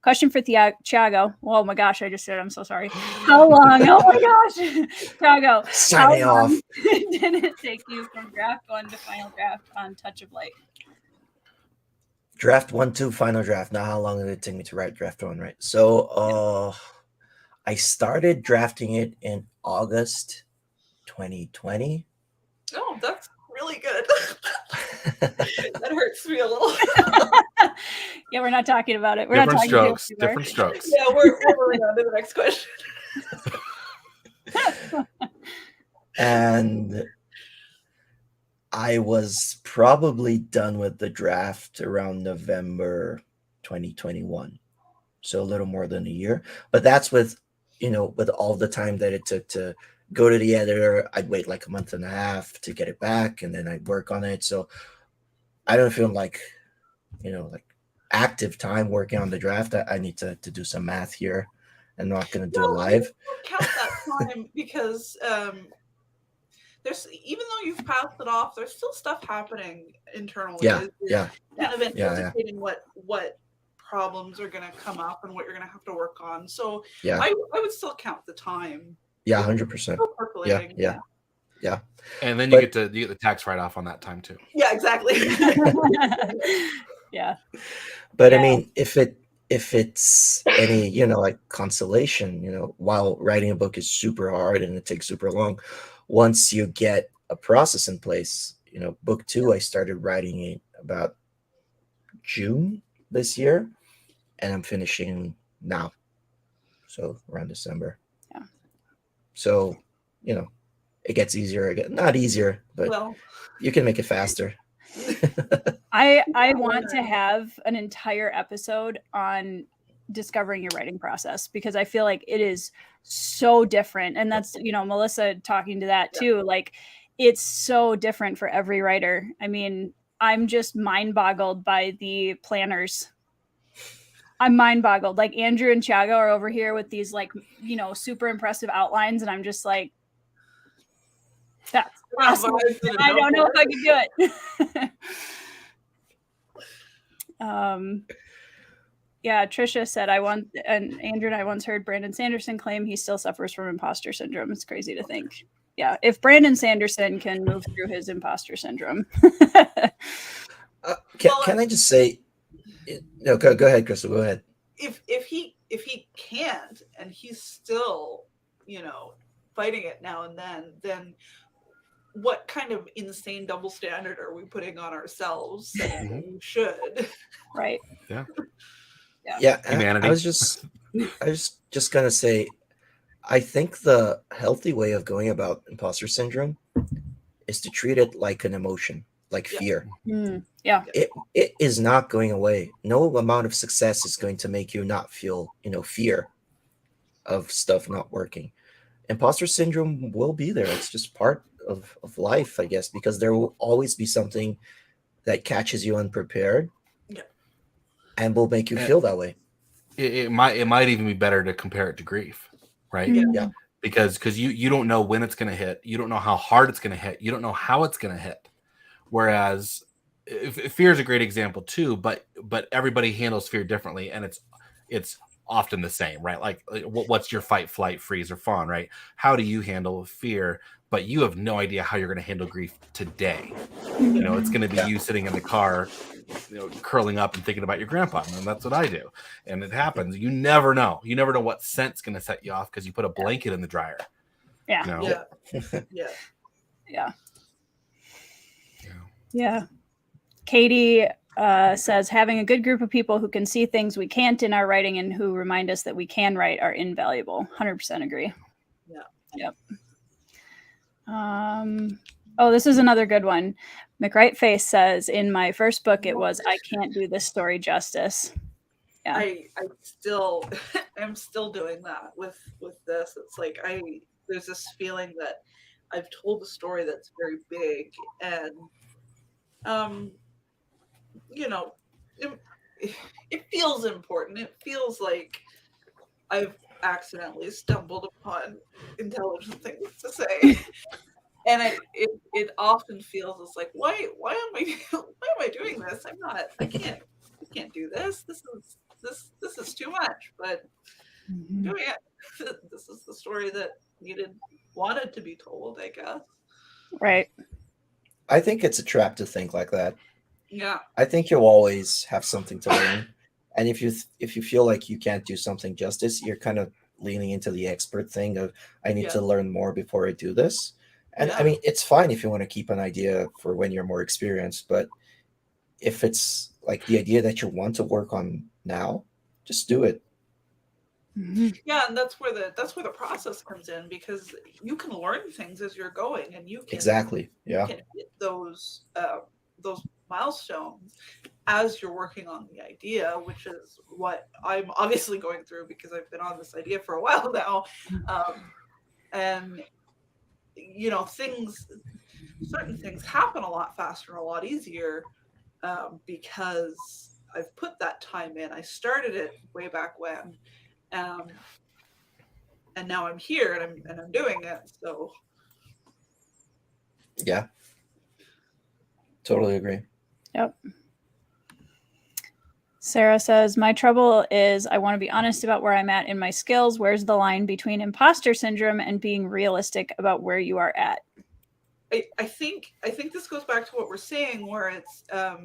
question for Thiago. Oh my gosh, I just said, I'm so sorry. How long? Oh my gosh, Thiago. Signing off. Did it take you from draft 1 to final draft on Touch of Light? Draft 1 to final draft. Now, how long did it take me to write draft 1? Right. So, I started drafting it in August 2020. Oh, that's really good. That hurts me a little. Yeah, we're not talking about it. Different strokes. Yeah, we're moving on to the next question. And I was probably done with the draft around November 2021. So a little more than a year. But that's with all the time that it took to go to the editor. I'd wait like a month and a half to get it back, and then I'd work on it. So I don't feel like active time working on the draft. I need to do some math here. I'm not going to do it live. Count that time because there's, even though you've passed it off, there's still stuff happening internally. Yeah, You're yeah, kind of yeah, anticipating what problems are going to come up and what you're going to have to work on. So yeah, I would still count the time. yeah, It's 100%. still Yeah, percolating. yeah. And then But- you get the tax write-off on that time too. Yeah, exactly. Yeah. But Yeah. I mean, if it's any, like consolation, while writing a book is super hard and it takes super long, once you get a process in place, book 2, I started writing it about June this year, and I'm finishing now. So around December. Yeah. So, it gets easier. Not easier, but Well, you can make it faster. I want to have an entire episode on discovering your writing process, because I feel like it is so different. And that's, Melissa talking to that too. Like, it's so different for every writer. I mean, I'm just mind boggled by the planners. I'm mind boggled. Like, Andrew and Thiago are over here with these, like, super impressive outlines. And I'm just like, that's awesome. I don't know if I can do it. Yeah, Trisha said, and Andrew and I once heard Brandon Sanderson claim he still suffers from imposter syndrome. It's crazy to think. Yeah, if Brandon Sanderson can move through his imposter syndrome. Can I just say, no, go ahead, Krystle, go ahead. If he can't, and he's still, fighting it now and then what kind of insane double standard are we putting on ourselves? We should. Right. Yeah. Humanity. I was just gonna say, I think the healthy way of going about imposter syndrome is to treat it like an emotion, like fear. Yeah. It is not going away. No amount of success is going to make you not feel, fear of stuff not working. Imposter syndrome will be there. It's just part of life, I guess, because there will always be something that catches you unprepared and will make you feel that way. It might even be better to compare it to grief, right? Yeah. Because you don't know when it's going to hit. You don't know how hard it's going to hit. You don't know how it's going to hit. Whereas fear is a great example too, but everybody handles fear differently, and it's often the same, right? Like what's your fight, flight, freeze, or fawn, right? How do you handle fear? But you have no idea how you're going to handle grief today. It's going to be you sitting in the car, curling up and thinking about your grandpa. And that's what I do. And it happens. You never know. You never know what scent's going to set you off because you put a blanket in the dryer. Yeah. Yeah. Katie says, having a good group of people who can see things we can't in our writing and who remind us that we can write are invaluable. 100% agree. Yeah. Yep. This is another good one. McWrightface says, in my first book, it was, I can't do this story justice. Yeah. I still am still doing that with this. It's like there's this feeling that I've told a story that's very big, and it feels important. It feels like I've accidentally stumbled upon intelligent things to say. And it often feels it's like, why am I doing this? I can't do this. This is too much, but I'm doing it. This is the story that wanted to be told, I guess. Right. I think it's a trap to think like that. Yeah. I think you'll always have something to learn. And if you feel like you can't do something justice, you're kind of leaning into the expert thing of, I need to learn more before I do this. And I mean, it's fine if you want to keep an idea for when you're more experienced, but if it's like the idea that you want to work on now, just do it. Yeah, and that's where the process comes in, because you can learn things as you're going, and you can you can hit those milestones as you're working on the idea, which is what I'm obviously going through because I've been on this idea for a while now, and certain things happen a lot faster and a lot easier because I've put that time in. I started it way back when, and now I'm here and I'm doing it. So Yeah, totally agree. Yep. Sarah says, my trouble is I want to be honest about where I'm at in my skills. Where's the line between imposter syndrome and being realistic about where you are at? I think this goes back to what we're saying, where it's I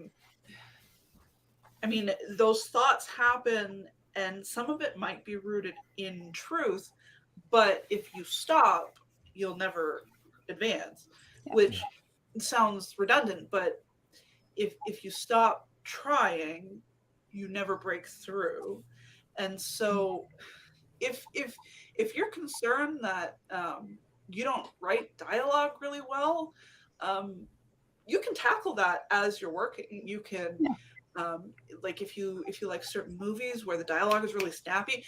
mean, those thoughts happen, and some of it might be rooted in truth, but if you stop, you'll never advance, which sounds redundant, but if you stop trying, you never break through. And so if you're concerned that you don't write dialogue really well, you can tackle that as you're working. You can like if you like certain movies where the dialogue is really snappy.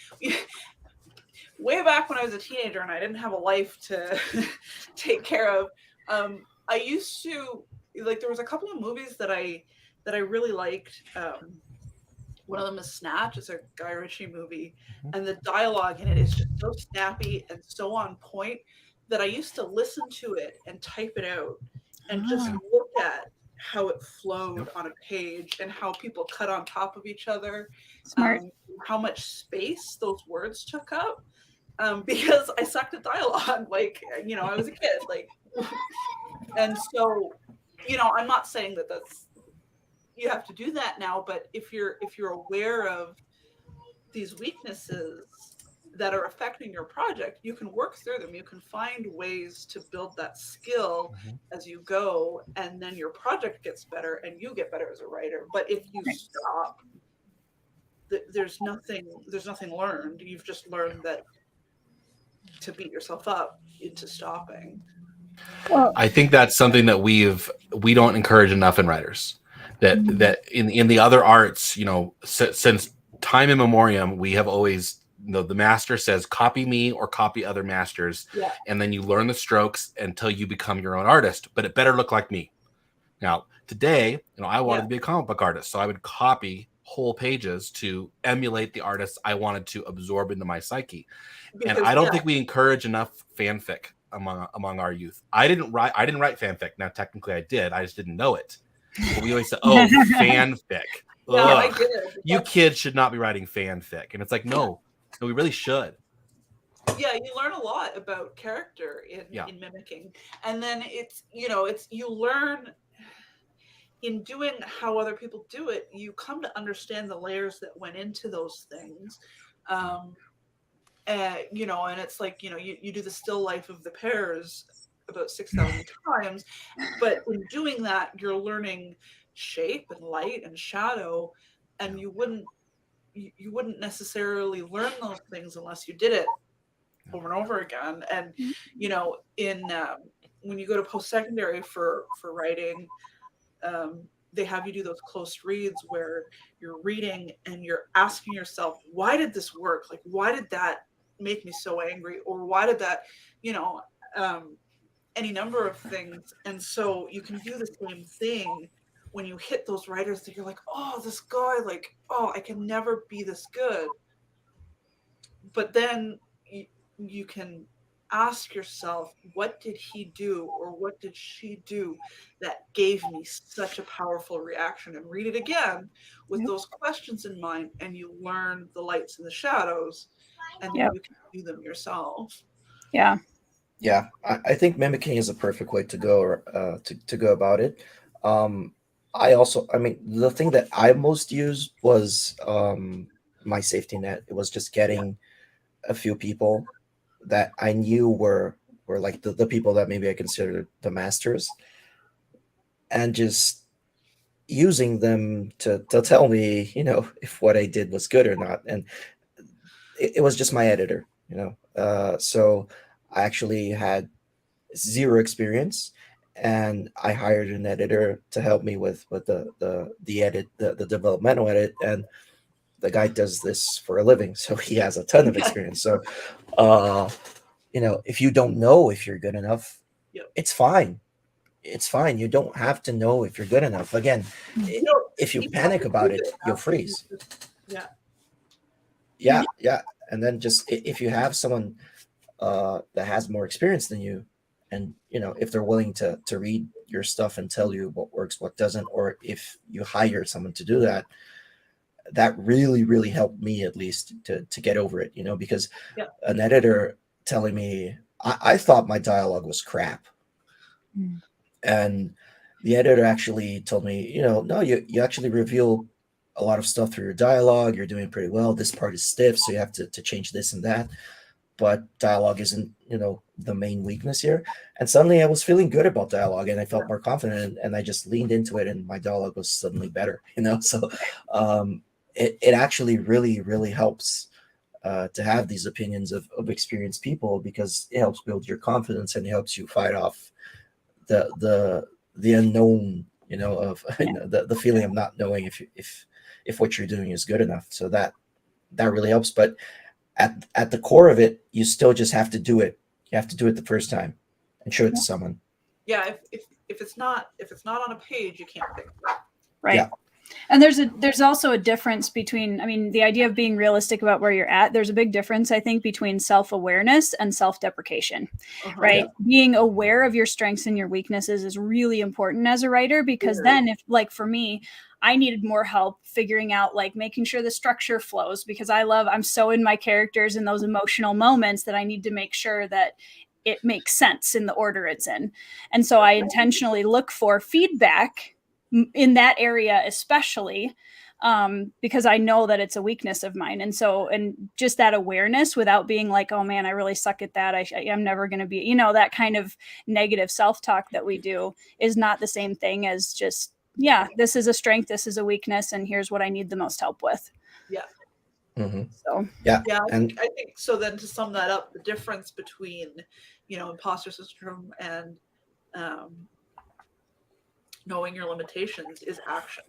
Way back when I was a teenager and I didn't have a life to take care of, I used to like, there was a couple of movies that I really liked. One of them is Snatch. It's a Guy Ritchie movie, and the dialogue in it is just so snappy and so on point that I used to listen to it and type it out and just look at how it flowed on a page and how people cut on top of each other, how much space those words took up, because I sucked at dialogue. Like, you know, I was a kid, like, and so, you know, I'm not saying that that's, you have to do that now, but if you're aware of these weaknesses that are affecting your project, you can work through them. You can find ways to build that skill as you go, and then your project gets better and you get better as a writer. But if you stop, there's nothing learned. You've just learned that to beat yourself up into stopping. Well, I think that's something that we don't encourage enough in writers. That in the other arts, you know, since time immemorial, we have always, you know, the master says, copy me or copy other masters. Yeah. And then you learn the strokes until you become your own artist, but it better look like me. Now, today, you know, I wanted to be a comic book artist, so I would copy whole pages to emulate the artists I wanted to absorb into my psyche. Because, and I don't think we encourage enough fanfic among our youth. I didn't write fanfic. Now, technically I did. I just didn't know it. But we always say, oh, fanfic. Yeah, I did. You kids should not be writing fanfic. And it's like, no, we really should. Yeah, you learn a lot about character in mimicking. And then it's, you know, it's, you learn in doing how other people do it, you come to understand the layers that went into those things. You know, and it's like, you know, you do the still life of the pears about 6,000 times, but in doing that, you're learning shape and light and shadow, and you wouldn't necessarily learn those things unless you did it over and over again. And you know, in when you go to post-secondary for writing, they have you do those close reads where you're reading and you're asking yourself, why did this work? Like, why did that make me so angry? Or why did that, you know, any number of things. And so you can do the same thing when you hit those writers that you're like, oh, this guy, like, oh, I can never be this good. But then you can ask yourself, what did he do or what did she do that gave me such a powerful reaction? And read it again with those questions in mind, and you learn the lights and the shadows, and then you can do them yourself. Yeah. Yeah, I think mimicking is a perfect way to go to go about it. I mean, the thing that I most used was my safety net. It was just getting a few people that I knew were like the people that maybe I considered the masters, and just using them to tell me, you know, if what I did was good or not. And it was just my editor, you know. So I actually had zero experience, and I hired an editor to help me with the edit, the developmental edit, and the guy does this for a living, so he has a ton of experience. So you know, if you don't know if you're good enough, it's fine. It's fine. You don't have to know if you're good enough. Again, if you panic about it, you'll freeze. Yeah. And then just if you have someone that has more experience than you, and if they're willing to read your stuff and tell you what works, what doesn't, or if you hire someone to do that, that really helped me, at least, to get over it, because an editor telling me, I thought my dialogue was crap. And the editor actually told me, no, you actually reveal a lot of stuff through your dialogue. You're doing pretty well. This part is stiff, so you have to change this and that. But dialogue isn't, the main weakness here. And suddenly I was feeling good about dialogue, and I felt more confident, and I just leaned into it, and my dialogue was suddenly better, So it actually really helps to have these opinions of experienced people, because it helps build your confidence, and it helps you fight off the unknown, of the feeling of not knowing if what you're doing is good enough. So that really helps. But at the core of it, you still just have to do it. You have to do it the first time and show it to someone. Yeah, if it's not on a page, you can't fix it. Right. Yeah. And there's also a difference between, I mean, the idea of being realistic about where you're at. There's a big difference, I think, between self-awareness and self-deprecation, right? Yeah. Being aware of your strengths and your weaknesses is really important as a writer, because then if, like, for me, I needed more help figuring out, like, making sure the structure flows, because I'm so in my characters in those emotional moments that I need to make sure that it makes sense in the order it's in. And so I intentionally look for feedback in that area, especially because I know that it's a weakness of mine. And so, and just that awareness without being like, oh man, I really suck at that. I'm never going to be, that kind of negative self-talk that we do is not the same thing as just, this is a strength, this is a weakness, and here's what I need the most help with. Yeah. Mm-hmm. So, yeah. I think so. Then to sum that up, the difference between, imposter syndrome and, knowing your limitations is action.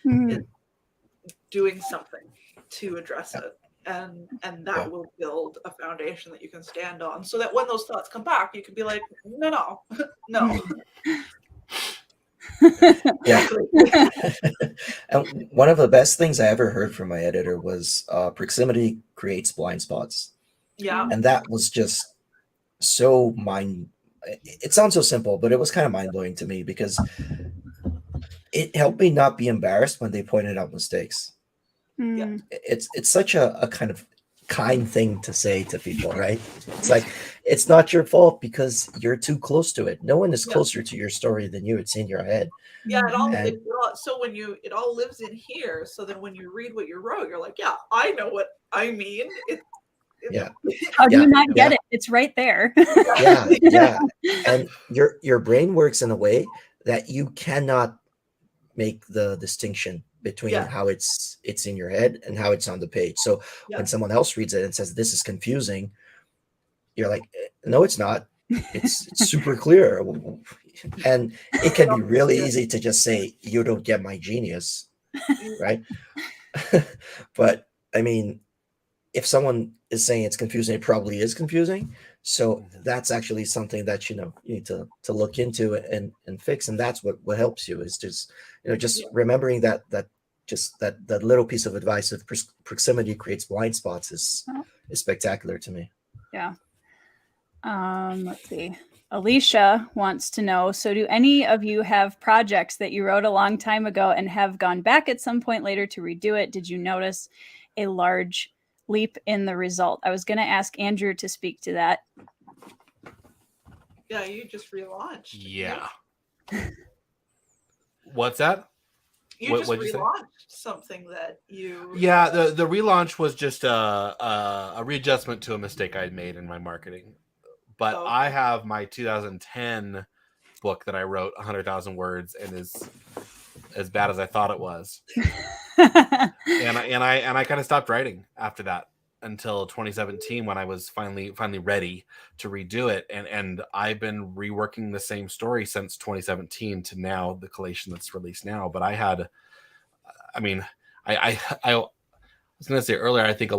It's doing something to address it, and that will build a foundation that you can stand on, so that when those thoughts come back, you can be like, no. Yeah. And one of the best things I ever heard from my editor was proximity creates blind spots. Yeah. And that was just so it sounds so simple, but it was kind of mind-blowing to me, because it helped me not be embarrassed when they pointed out mistakes. Yeah. It's such a kind of kind thing to say to people, right? It's like, it's not your fault because you're too close to it. No one is closer to your story than you. It's in your head. Yeah, so when it all lives in here, so then when you read what you wrote, you're like, yeah, I know what I mean. How do you not get it? It's right there. Yeah. And your brain works in a way that you cannot make the distinction between how it's in your head and how it's on the page. So when someone else reads it and says this is confusing, you're like, no, it's not. It's super clear. And it can be really easy to just say, you don't get my genius, right? But I mean, if someone is saying it's confusing, it probably is confusing. So that's actually something that you need to look into and fix. And that's what helps you, is just remembering that little piece of advice of proximity creates blind spots is spectacular to me. Yeah. Let's see. Alicia wants to know, so do any of you have projects that you wrote a long time ago and have gone back at some point later to redo it? Did you notice a large leap in the result? I was going to ask Andrew to speak to that. Yeah, you just relaunched. Yeah. What's that? You just relaunched something that you... Yeah, the relaunch was just a readjustment to a mistake I had made in my marketing. But I have my 2010 book that I wrote 100,000 words and is as bad as I thought it was. and I kind of stopped writing after that until 2017, when I was finally ready to redo it. And I've been reworking the same story since 2017 to now, the collation that's released now. But I was going to say earlier, I think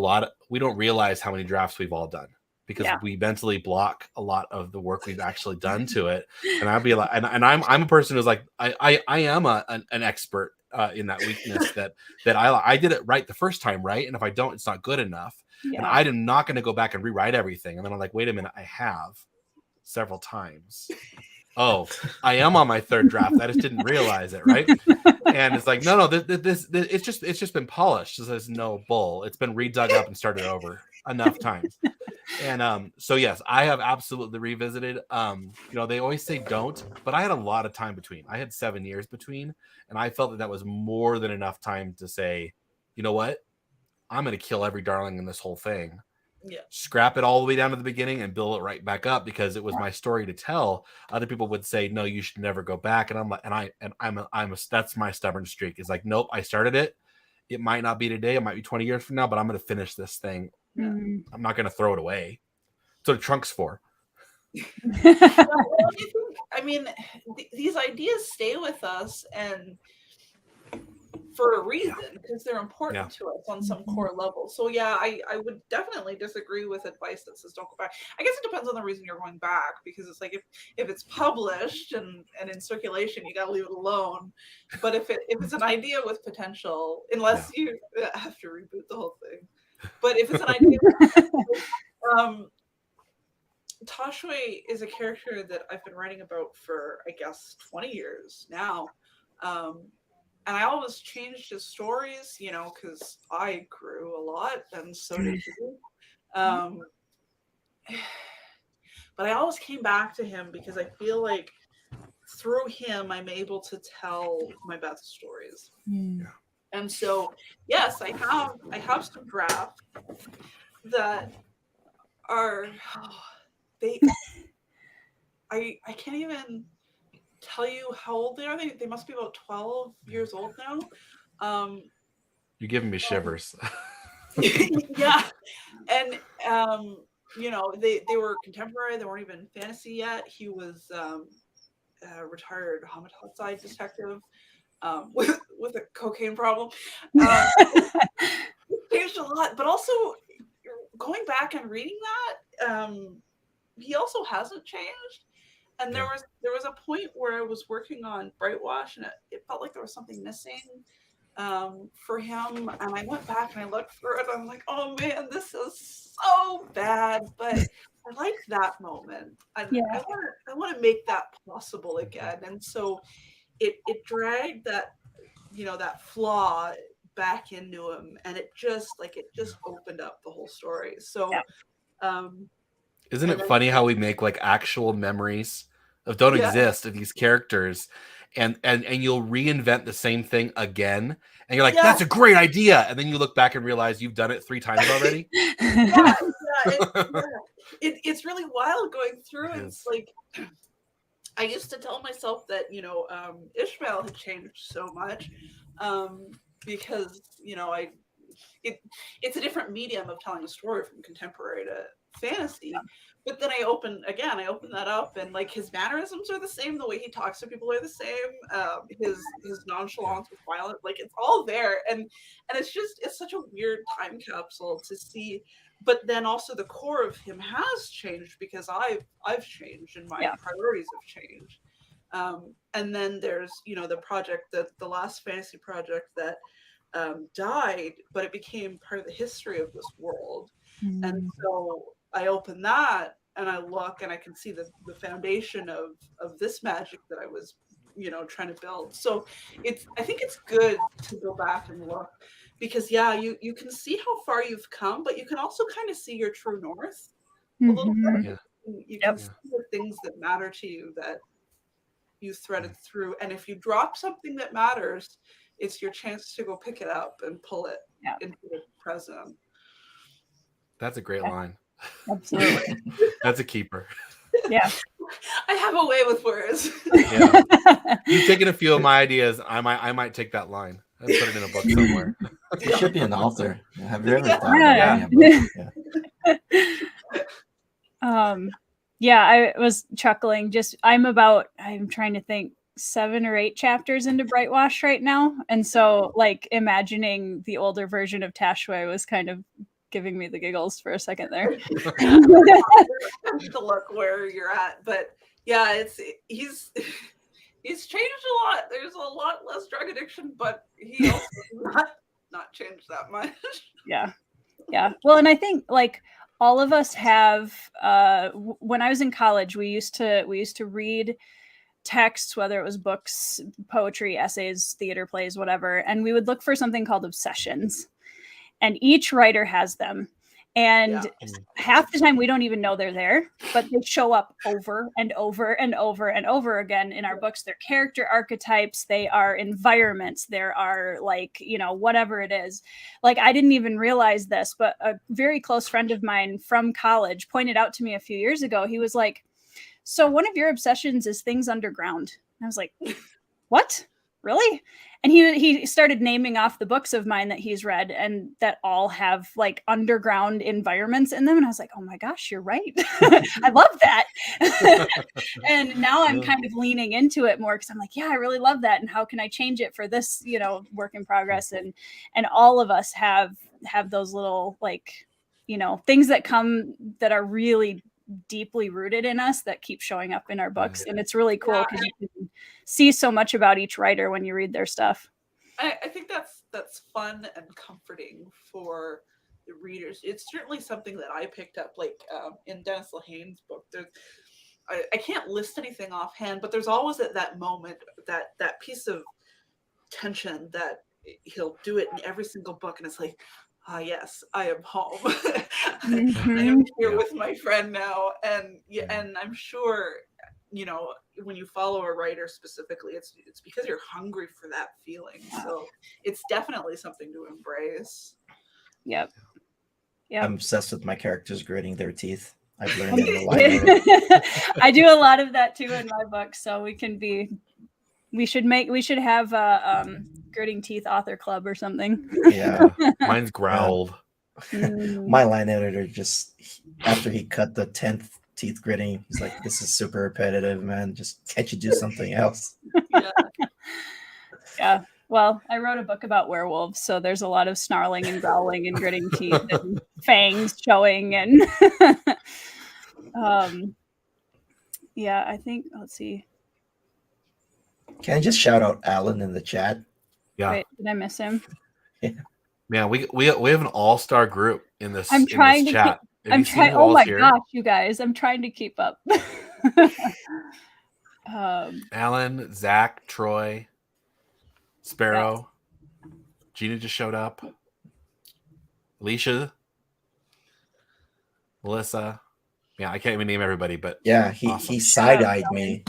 we don't realize how many drafts we've all done, because we mentally block a lot of the work we've actually done to it. And I'd be like, and I'm a person who's like, I am an expert in that weakness that I did it right the first time, right? And if I don't, it's not good enough. Yeah. And I'm not going to go back and rewrite everything. And then I'm like, wait a minute, I have. several times. Oh, I am on my third draft. I just didn't realize it, right? And it's like, no, this it's just been polished. There's no bull. It's been redug up and started over enough times. And so yes, I have absolutely revisited. They always say don't, but I had a lot of time between. I had 7 years between, and I felt that was more than enough time to say, you know what? I'm going to kill every darling in this whole thing. Yeah. Scrap it all the way down to the beginning and build it right back up because it was my story to tell. Other people would say, no, you should never go back. And I'm like, that's my stubborn streak. It's like, nope, I started it. It might not be today. It might be 20 years from now, but I'm going to finish this thing. I'm not going to throw it away. That's what a trunk's for. I mean, these ideas stay with us and for a reason, because they're important to us on some core level. So yeah, I would definitely disagree with advice that says don't go back. I guess it depends on the reason you're going back, because it's like if it's published and in circulation, you got to leave it alone. But if it's an idea with potential, unless you have to reboot the whole thing. But if it's an idea, Toshwe is a character that I've been writing about for, I guess, 20 years now. And I always changed his stories, because I grew a lot, and so did he. But I always came back to him because I feel like through him, I'm able to tell my best stories. And so, yes, I have some drafts that are I can't even tell you how old they are. They must be about 12 years old now. You're giving me shivers. Yeah. And they were contemporary. They weren't even fantasy yet. He was a retired homicide detective with a cocaine problem. Changed a lot, but also going back and reading that, he also hasn't changed. And there was a point where I was working on Brightwash, and it felt like there was something missing for him. And I went back and I looked through it, and I'm like, oh man, this is so bad. But I like that moment. I want to make that possible again. And so it dragged that that flaw back into him, and it just opened up the whole story. So isn't it funny how we make like actual memories of don't exist of these characters, and you'll reinvent the same thing again, and you're like, that's a great idea, and then you look back and realize you've done it 3 times already. It's really wild going through. It's like I used to tell myself that Ishmael had changed so much because it's a different medium of telling a story from contemporary to fantasy. But then I open that up, and like his mannerisms are the same, the way he talks to people are the same, his nonchalance with violence, like it's all there, and it's such a weird time capsule to see. But then also the core of him has changed because I've changed and my priorities have changed. And then there's the project, the last fantasy project that died, but it became part of the history of this world. And so I open that and I look and I can see the foundation of this magic that I was trying to build. So I think it's good to go back and look, because you can see how far you've come, but you can also kind of see your true north a little bit. You can see the things that matter to you that you threaded through, and if you drop something that matters, it's your chance to go pick it up and pull it into the present. That's a great line. Absolutely. That's a keeper. Yeah. I have a way with words. You've taken a few of my ideas. I might take that line and put it in a book somewhere. You should be an author. Have you ever thought about writing a book? I was chuckling. I'm trying to think, 7 or 8 chapters into Brightwash right now. And so like imagining the older version of Tashwe was kind of giving me the giggles for a second there. To look where you're at, but he's changed a lot. There's a lot less drug addiction, but he also not changed that much. Yeah. Well, and I think like all of us have, when I was in college, we used to read texts, whether it was books, poetry, essays, theater plays, whatever, and we would look for something called obsessions, and each writer has them. And half the time we don't even know they're there, but they show up over and over and over and over again in our books. They're character archetypes, they are environments, there are like, you know, whatever it is. Like, I didn't even realize this, but a very close friend of mine from college pointed out to me a few years ago. He was like, so one of your obsessions is things underground. And I was like, what? Really? And he started naming off the books of mine that he's read and that all have like underground environments in them. And I was like, oh my gosh, you're right. I love that. And now I'm kind of leaning into it more because I'm like, yeah, I really love that. And how can I change it for this, you know, work in progress? And all of us have those little, like, you know, things that come that are really deeply rooted in us that keep showing up in our books. And it's really cool because you can see so much about each writer when you read their stuff. I think that's fun and comforting for the readers. It's certainly something that I picked up, like in Dennis Lehane's book. I can't list anything offhand, but there's always that moment, that piece of tension that he'll do it in every single book, and it's like, yes, I am home. I am here with my friend now. And and I'm sure, you know, when you follow a writer specifically, it's because you're hungry for that feeling. So it's definitely something to embrace. Yep. I'm obsessed with my characters gritting their teeth. I've learned that a lot. I do a lot of that too in my book. So we should have a gritting teeth author club or something. Yeah. Mine's growled. My line editor just, after he cut the 10th teeth gritting, he's like, this is super repetitive, man. Just can't you do something else? Yeah. Well, I wrote a book about werewolves, so there's a lot of snarling and growling and gritting teeth and fangs showing. And yeah, I think, let's see. Can I just shout out Alan in the chat? Yeah. Wait, did I miss him? Yeah, we have an all-star group in this, I'm trying to chat. I'm trying. Oh my gosh, you guys! I'm trying to keep up. Alan, Zach, Troy, Sparrow, Gina just showed up. Alicia, Melissa. Yeah, I can't even name everybody, but yeah, he side-eyed me.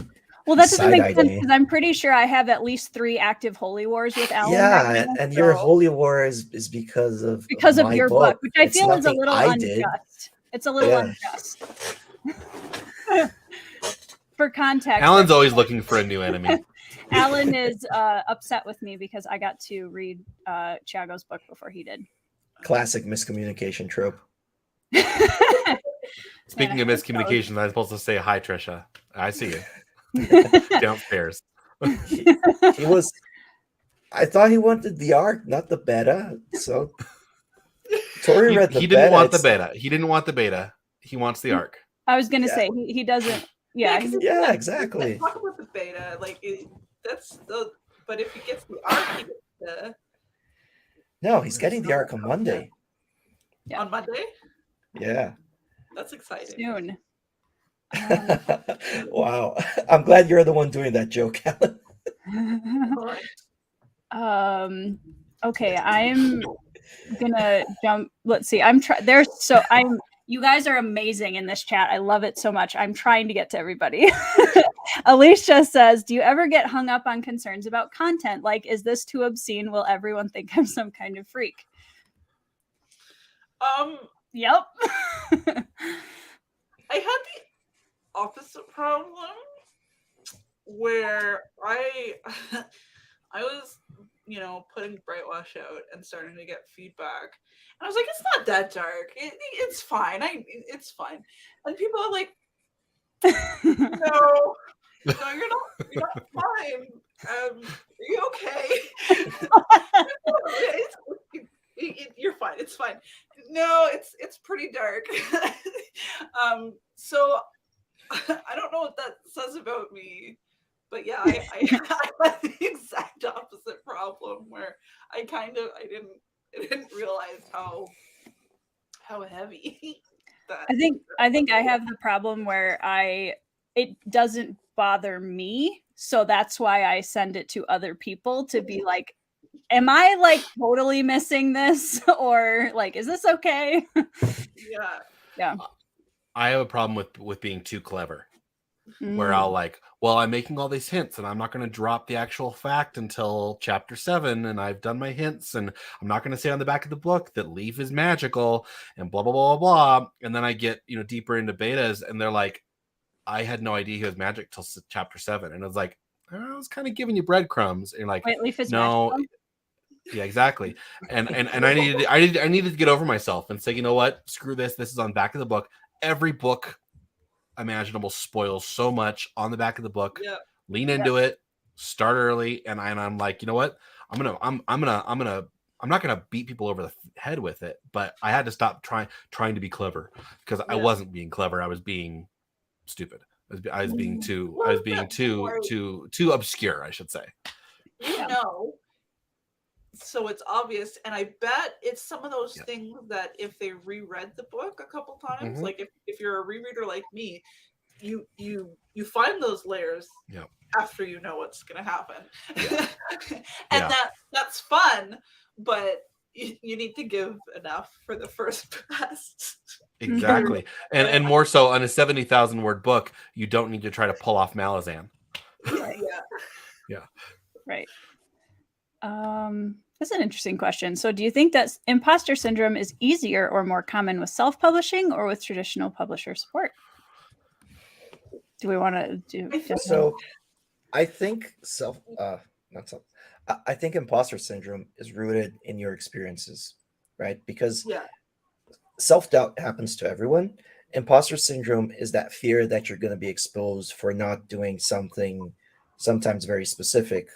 Well, that doesn't make sense because I'm pretty sure I have at least 3 active holy wars with Alan. Yeah, right now, and your holy war is because of your book, which I feel is a little unjust. Did. It's a little unjust. For context, Alan's always looking for a new enemy. Alan is upset with me because I got to read Thiago's book before he did. Classic miscommunication trope. Speaking of miscommunications, I'm supposed to say hi, Trisha. I see you. Downstairs. He was. I thought he wanted the arc, not the beta. So Tori read the beta. He didn't want the beta. He didn't want the beta. He wants the arc. I was gonna say he doesn't. Yeah, exactly. Talk about the beta, like that's the. But if he gets the arc, he gets the. No, he's getting the arc on Monday. Yeah. On Monday. Yeah. That's exciting. Soon. Wow. I'm glad you're the one doing that joke, Alan. Okay, I'm gonna jump. Let's see. You guys are amazing in this chat. I love it so much. I'm trying to get to everybody. Alicia says, do you ever get hung up on concerns about content? Like, is this too obscene? Will everyone think I'm some kind of freak? Yep. I had the opposite problem where I was, putting Brightwash out and starting to get feedback, and I was like, it's not that dark. It's fine. It's fine. And people are like, no, you're not fine. Are you okay? You're fine. It's fine. No, it's pretty dark. So I don't know what that says about me, but yeah, I had the exact opposite problem where I didn't realize how heavy. that. I think I have the problem where it doesn't bother me, so that's why I send it to other people to be like, am I like totally missing this, or like, is this okay? Yeah. Yeah. I have a problem with being too clever, where Mm. I'll like, well, I'm making all these hints and I'm not going to drop the actual fact until chapter 7, and I've done my hints, and I'm not going to say on the back of the book that Leaf is magical and blah blah blah blah blah. And then I get deeper into betas, and they're like, I had no idea he was magic till chapter 7, and I was like, I was kind of giving you breadcrumbs, and you're like, Wait, Leaf is no, magical? yeah, exactly. And I needed to get over myself and say, you know what, screw this. This is on the back of the book. Every book imaginable spoils so much on the back of the book. Yeah. Lean into it, start early, and I'm like, you know what, I'm not gonna beat people over the head with it, but I had to stop trying to be clever, because I wasn't being clever. I was being stupid. I was being too obscure, I should say. So it's obvious, and I bet it's some of those things that if they reread the book a couple times, like if you're a rereader like me, you find those layers after you know what's going to happen. And that's fun, but you need to give enough for the first pass. Exactly. And more so on a 70,000 word book, you don't need to try to pull off Malazan. Right. That's an interesting question. So do you think that imposter syndrome is easier or more common with self-publishing or with traditional publisher support? Do we want to do so? I think I think imposter syndrome is rooted in your experiences, right? Because self-doubt happens to everyone. Imposter syndrome is that fear that you're going to be exposed for not doing something sometimes very specific,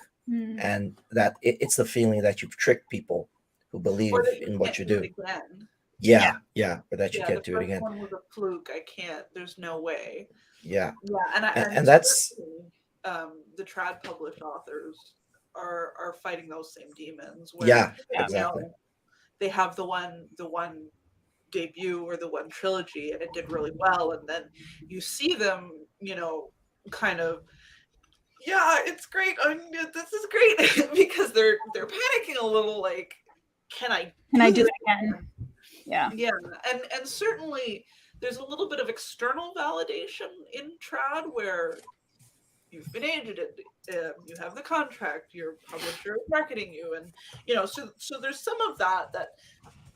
and that it's the feeling that you've tricked people who believe in what you do. Or that you can't do it again. One was a fluke. I can't. There's no way. Yeah, and that's the trad published authors are fighting those same demons. Where, exactly. They have the one debut or the one trilogy, and it did really well, and then you see them, kind of. Yeah, it's great. This is great because they're panicking a little. Like, can I do it again? Yeah. And certainly there's a little bit of external validation in trad where you've been agented, you have the contract, your publisher is marketing you, and so there's some of that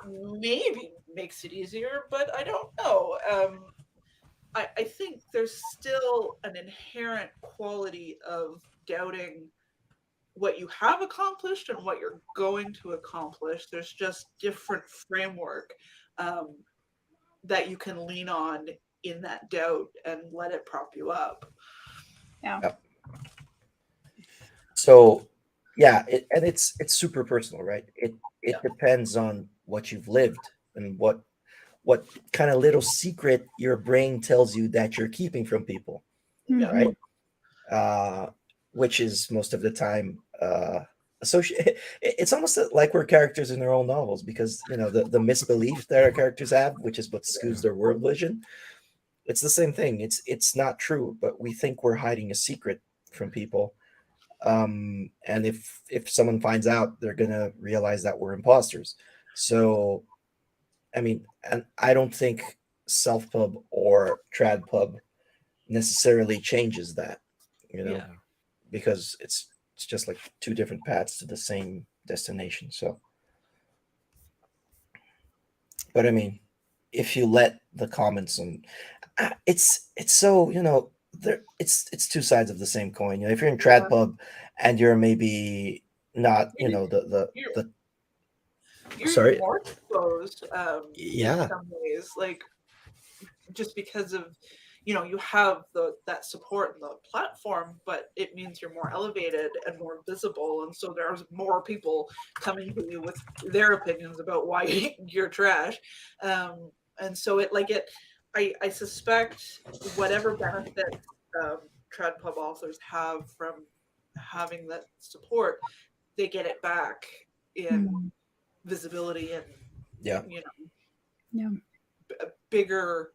maybe makes it easier, but I don't know. I think there's still an inherent quality of doubting what you have accomplished and what you're going to accomplish. There's just different framework that you can lean on in that doubt and let it prop you up. So it's super personal, right? It depends on what you've lived and what kind of little secret your brain tells you that you're keeping from people, right? Which is most of the time it's almost like we're characters in their own novels, because the misbelief that our characters have, which is what skews their world vision. It's the same thing. It's not true, but we think we're hiding a secret from people. And if someone finds out, they're gonna realize that we're imposters. So I mean, and I don't think self-pub or trad pub necessarily changes that, because it's just like two different paths to the same destination. So, but I mean, if you let the comments on, it's so it's two sides of the same coin. If you're in trad pub and you're maybe not, you're sorry, more exposed in some ways, like just because of you have that support in the platform, but it means you're more elevated and more visible, and so there's more people coming to you with their opinions about why you're trash, and so I suspect whatever benefit trad pub authors have from having that support, they get it back in visibility and a bigger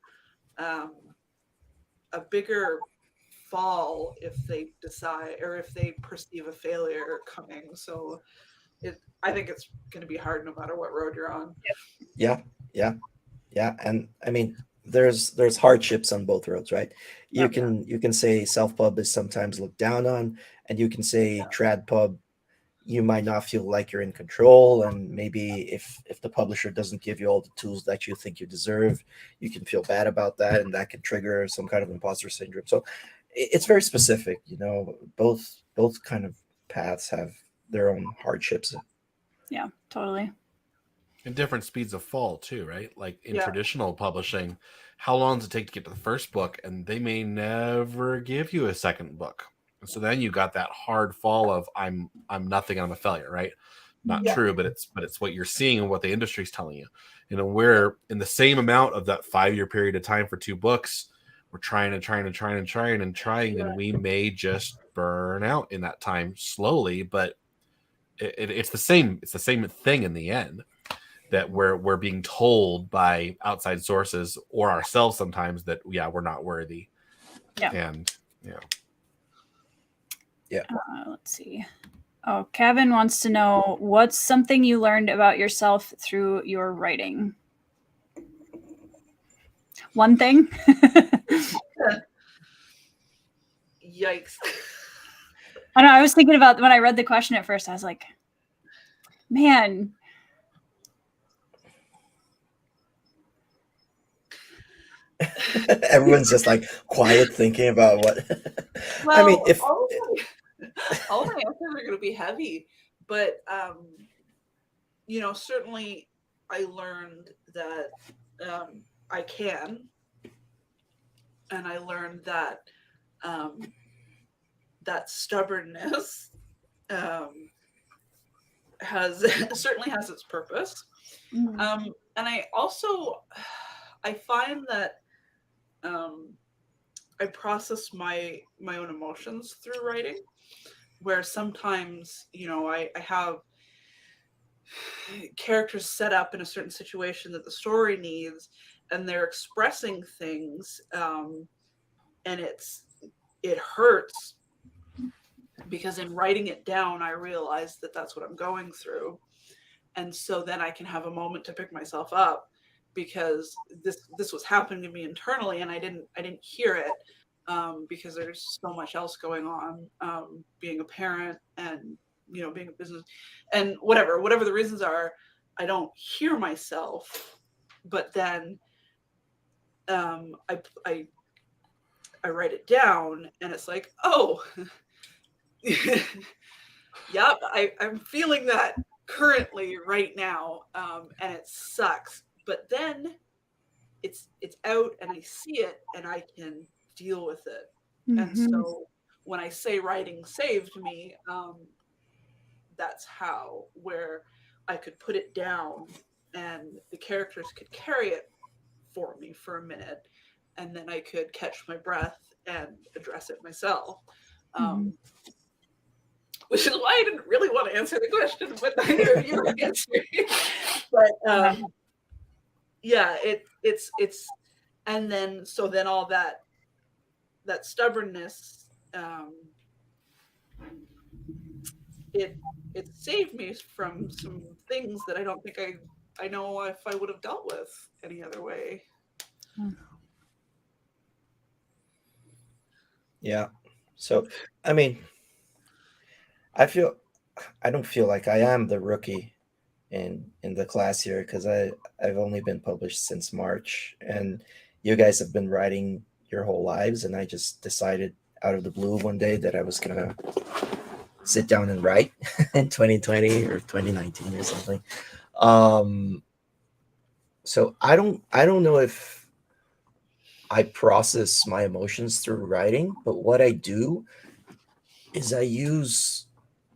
fall if they decide or if they perceive a failure coming. So I think it's going to be hard no matter what road you're on. Yeah, and I mean, there's hardships on both roads, right? You can say self-pub is sometimes looked down on, and you can say trad pub, you might not feel like you're in control, and maybe if the publisher doesn't give you all the tools that you think you deserve, you can feel bad about that, and that can trigger some kind of imposter syndrome. So it's very specific, both kind of paths have their own hardships. Yeah, totally. And different speeds of fall too, right? Like in traditional publishing, how long does it take to get to the first book? And they may never give you a second book. So then you got that hard fall of I'm nothing, I'm a failure, right? Not true, but it's what you're seeing and what the industry's telling you. We're in the same amount of that 5-year period of time for 2 books. We're trying, and we may just burn out in that time slowly, but it's the same thing in the end, that we're being told by outside sources or ourselves sometimes that we're not worthy. And let's see. Oh, Kevin wants to know, what's something you learned about yourself through your writing? One thing. Yikes. I know. I was thinking about when I read the question at first, I was like, man. Everyone's just like quiet thinking about what. Well, I mean, if all my answers are going to be heavy, but certainly I learned that I can, and I learned that that stubbornness certainly has its purpose. And I find that I process my own emotions through writing, where sometimes, I have characters set up in a certain situation that the story needs, and they're expressing things, and it hurts, because in writing it down, I realize that that's what I'm going through. And so then I can have a moment to pick myself up, because this was happening to me internally, and I didn't hear it, because there's so much else going on, being a parent and being a business and whatever the reasons are, I don't hear myself. But then I write it down, and it's like, oh, yep, I'm feeling that currently right now, and it sucks. But then it's out, and I see it, and I can deal with it. And so when I say writing saved me, that's how, where I could put it down, and the characters could carry it for me for a minute, and then I could catch my breath and address it myself. Which is why I didn't really want to answer the question, but neither of you answered. But it's and then all that stubbornness, it saved me from some things that I don't think I know if I would have dealt with any other way. Yeah. So, I mean, I don't feel like I am the rookie in the class here, because I've only been published since March, and you guys have been writing your whole lives, and I just decided out of the blue one day that I was gonna sit down and write in 2020 or 2019 or something. So I don't know if I process my emotions through writing, but what I do is I use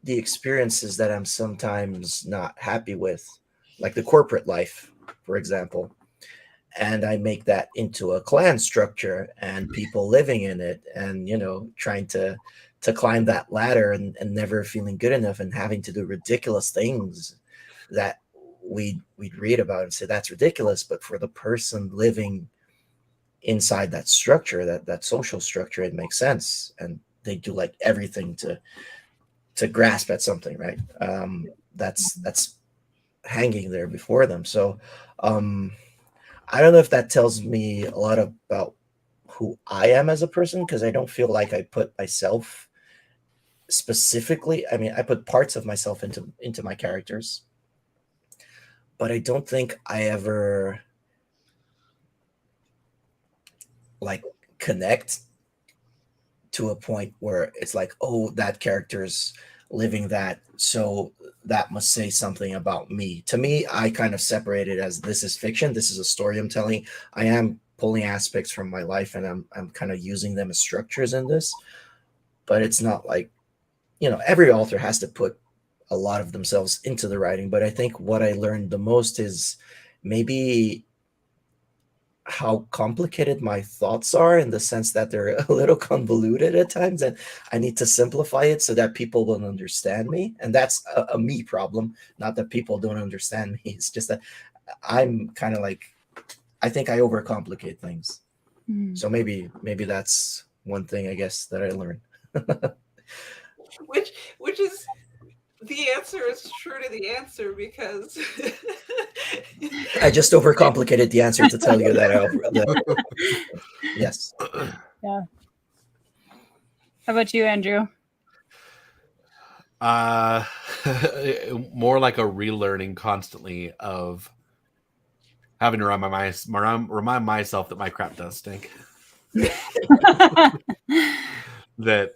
the experiences that I'm sometimes not happy with, like the corporate life, for example, and I make that into a clan structure and people living in it, and trying to climb that ladder, and never feeling good enough, and having to do ridiculous things that we'd read about it and say that's ridiculous, but for the person living inside that structure, that social structure, it makes sense, and they do like everything to grasp at something, right? That's hanging there before them. So I don't know if that tells me a lot about who I am as a person, because I don't feel like I put myself specifically. I mean, I put parts of myself into my characters, but I don't think I ever like connect to a point where it's like, oh, that character's living that, so that must say something about me. To me, I kind of separate it as, this is fiction, this is a story I'm telling. I am pulling aspects from my life, and I'm kind of using them as structures in this, but it's not like, every author has to put a lot of themselves into the writing. But I think what I learned the most is maybe how complicated my thoughts are, in the sense that they're a little convoluted at times, and I need to simplify it so that people will understand me. And that's a me problem, not that people don't understand me. It's just that I'm kind of like, I think I overcomplicate things. So maybe that's one thing, I guess, that I learned. which is, the answer is true to the answer, because I just overcomplicated the answer to tell you that. Yes. Yeah. How about you, Andrew? More like a relearning constantly of having to remind myself that my crap does stink. That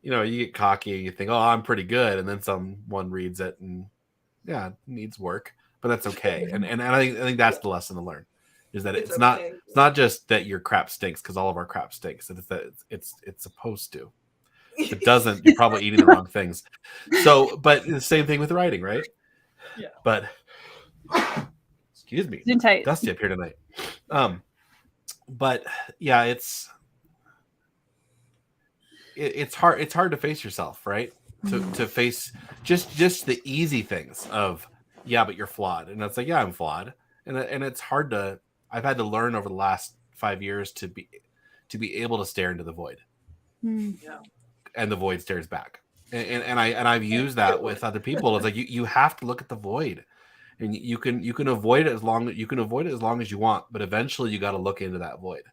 you get cocky and you think, oh, I'm pretty good, and then someone reads it and yeah, it needs work, but that's okay. And I think that's the lesson to learn, is that it's okay. not just that your crap stinks, because all of our crap stinks. It's that it's supposed to. If it doesn't, you're probably eating the wrong things. So, but the same thing with writing, right? Yeah. But excuse me, dusty up here tonight. But yeah, it's hard. It's hard to face yourself, right? To face just the easy things of, yeah, but you're flawed, and it's like, yeah, I'm flawed, and it's hard to. I've had to learn over the last 5 years to be able to stare into the void, Yeah. and the void stares back, and I've used that with other people. It's like you have to look at the void, and you can avoid it as long as you want, but eventually you got to look into that void.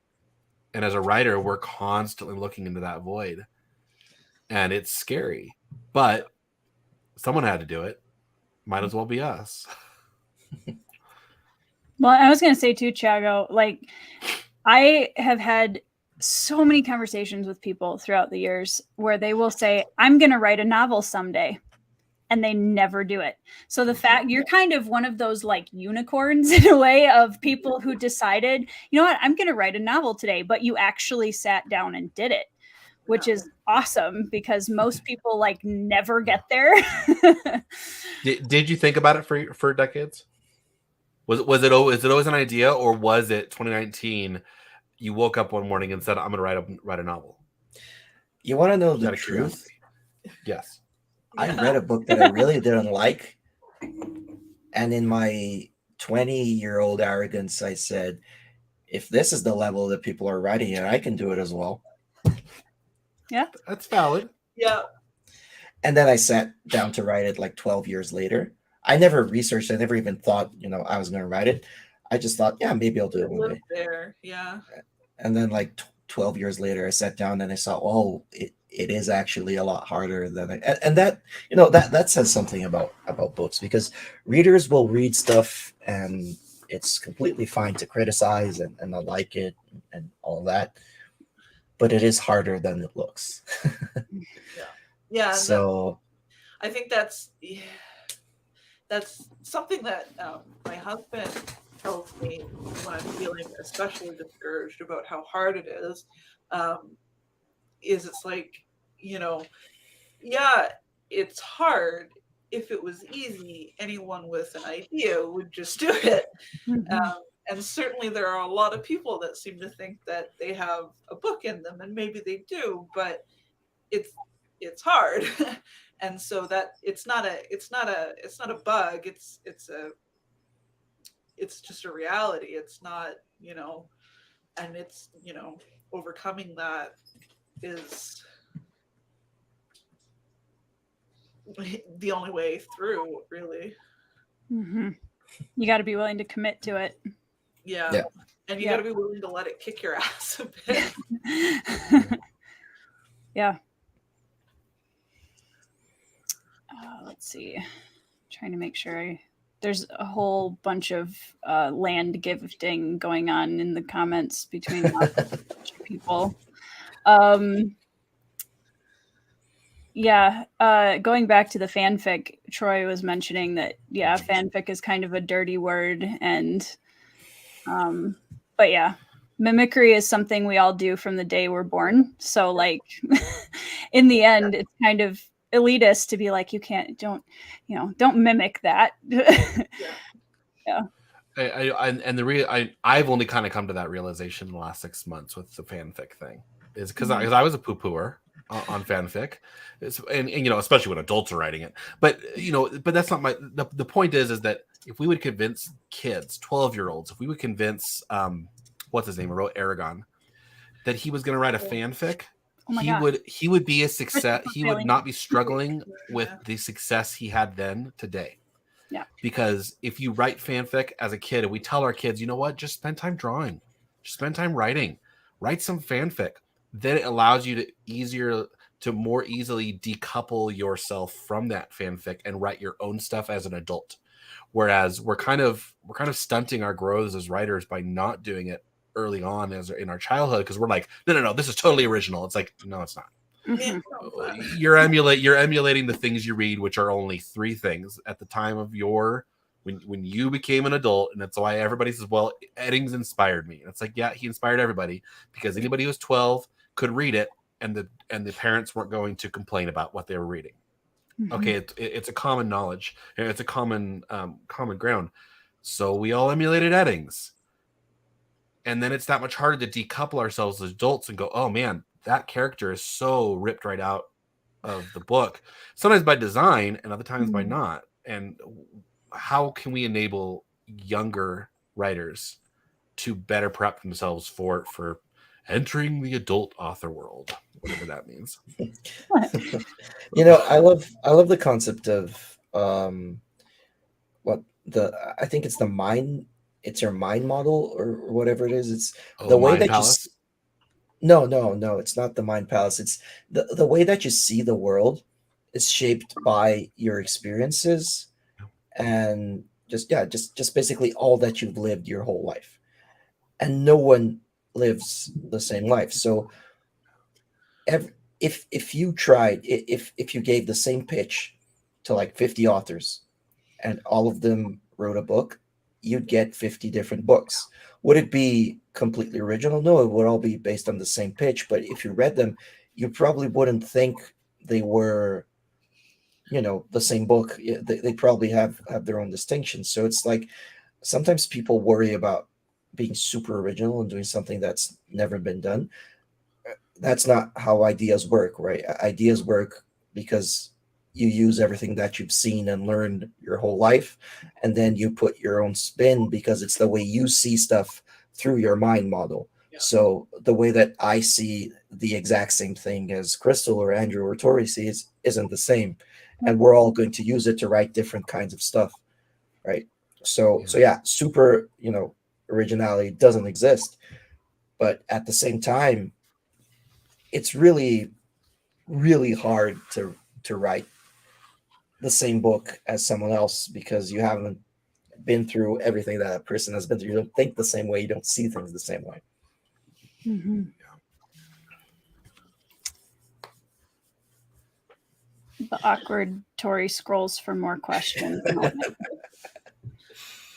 And as a writer, we're constantly looking into that void, and it's scary, but someone had to do it. Might as well be us. Well, I was going to say too, Thiago, like, I have had so many conversations with people throughout the years where they will say, I'm going to write a novel someday, and they never do it. So the fact you're kind of one of those like unicorns in a way, of people who decided, you know what, I'm going to write a novel today, but you actually sat down and did it, which is awesome, because most people like never get there. Did you think about it for decades? Was it always an idea, or was it 2019? You woke up one morning and said, "I'm going to write a novel." You want to know the truth? Yes. I read a book that I really didn't like, and in my 20-year-old arrogance, I said, if this is the level that people are writing it, I can do it as well. Yeah, that's valid. Yeah. And then I sat down to write it like 12 years later. I never researched. I never even thought, I was going to write it. I just thought, yeah, maybe I'll do it one day. There, yeah. And then like 12 years later, I sat down and I saw, oh, it is actually a lot harder than and that, that says something about books, because readers will read stuff and it's completely fine to criticize and not like it and all that, but it is harder than it looks. Yeah. So I think that's something that my husband tells me when I'm feeling especially discouraged about how hard it is. It's like, yeah, it's hard. If it was easy, anyone with an idea would just do it. And certainly there are a lot of people that seem to think that they have a book in them, and maybe they do, but it's hard. and so that it's not a bug. It's just a reality. It's not, and it's, overcoming that is the only way through, really. Mm-hmm. You got to be willing to commit to it. Yeah. And you got to be willing to let it kick your ass a bit. Yeah. Let's see. Trying to make sure there's a whole bunch of land gifting going on in the comments between people. Going back to the fanfic, Troy was mentioning that, fanfic is kind of a dirty word. And, but yeah, mimicry is something we all do from the day we're born. So like in the end, it's kind of elitist to be like, don't mimic that. I've only kind of come to that realization in the last 6 months with the fanfic thing, is because I was a poo-pooer on fanfic, and especially when adults are writing it. But that's not the point is that if we would convince kids, 12-year-olds, if we would convince what's his name, who wrote Aragon, that he was going to write a fanfic, he would be a success. He would not be struggling with the success he had then today. Yeah. Because if you write fanfic as a kid, and we tell our kids, you know what, just spend time drawing, just spend time writing, write some fanfic, then it allows you to more easily decouple yourself from that fanfic and write your own stuff as an adult. Whereas we're kind of stunting our growth as writers by not doing it early on as in our childhood, because we're like, no, this is totally original. It's like, no, it's not. Mm-hmm. You're emulating the things you read, which are only 3 things at the time of when you became an adult. And that's why everybody says, well, Eddings inspired me. And it's like, yeah, he inspired everybody, because anybody who was 12 could read it, and the parents weren't going to complain about what they were reading. Mm-hmm. Okay, it's a common knowledge, and it's a common ground. So we all emulated Eddings, and then it's that much harder to decouple ourselves as adults and go, oh man, that character is so ripped right out of the book, sometimes by design and other times by not. And how can we enable younger writers to better prep themselves for entering the adult author world, whatever that means? I love the concept of I think it's the mind. It's your mind model or whatever it is. It's the way that palace? No, it's not the mind palace. It's the way that you see the world is shaped by your experiences, and just basically all that you've lived your whole life. And no one lives the same life. So if you tried, if you gave the same pitch to like 50 authors and all of them wrote a book, you'd get 50 different books. Would it be completely original? No, it would all be based on the same pitch. But if you read them, you probably wouldn't think they were, the same book. They probably have their own distinctions. So it's like sometimes people worry about being super original and doing something that's never been done. That's not how ideas work, right? Ideas work because you use everything that you've seen and learned your whole life, and then you put your own spin because it's the way you see stuff through your mind model. Yeah. So the way that I see the exact same thing as Krystle or Andrew or Tori sees isn't the same, and we're all going to use it to write different kinds of stuff, right? So super, originality doesn't exist, but at the same time, it's really, really hard to write the same book as someone else because you haven't been through everything that a person has been through. You don't think the same way. You don't see things the same way. Mm-hmm. The awkward Tori scrolls for more questions.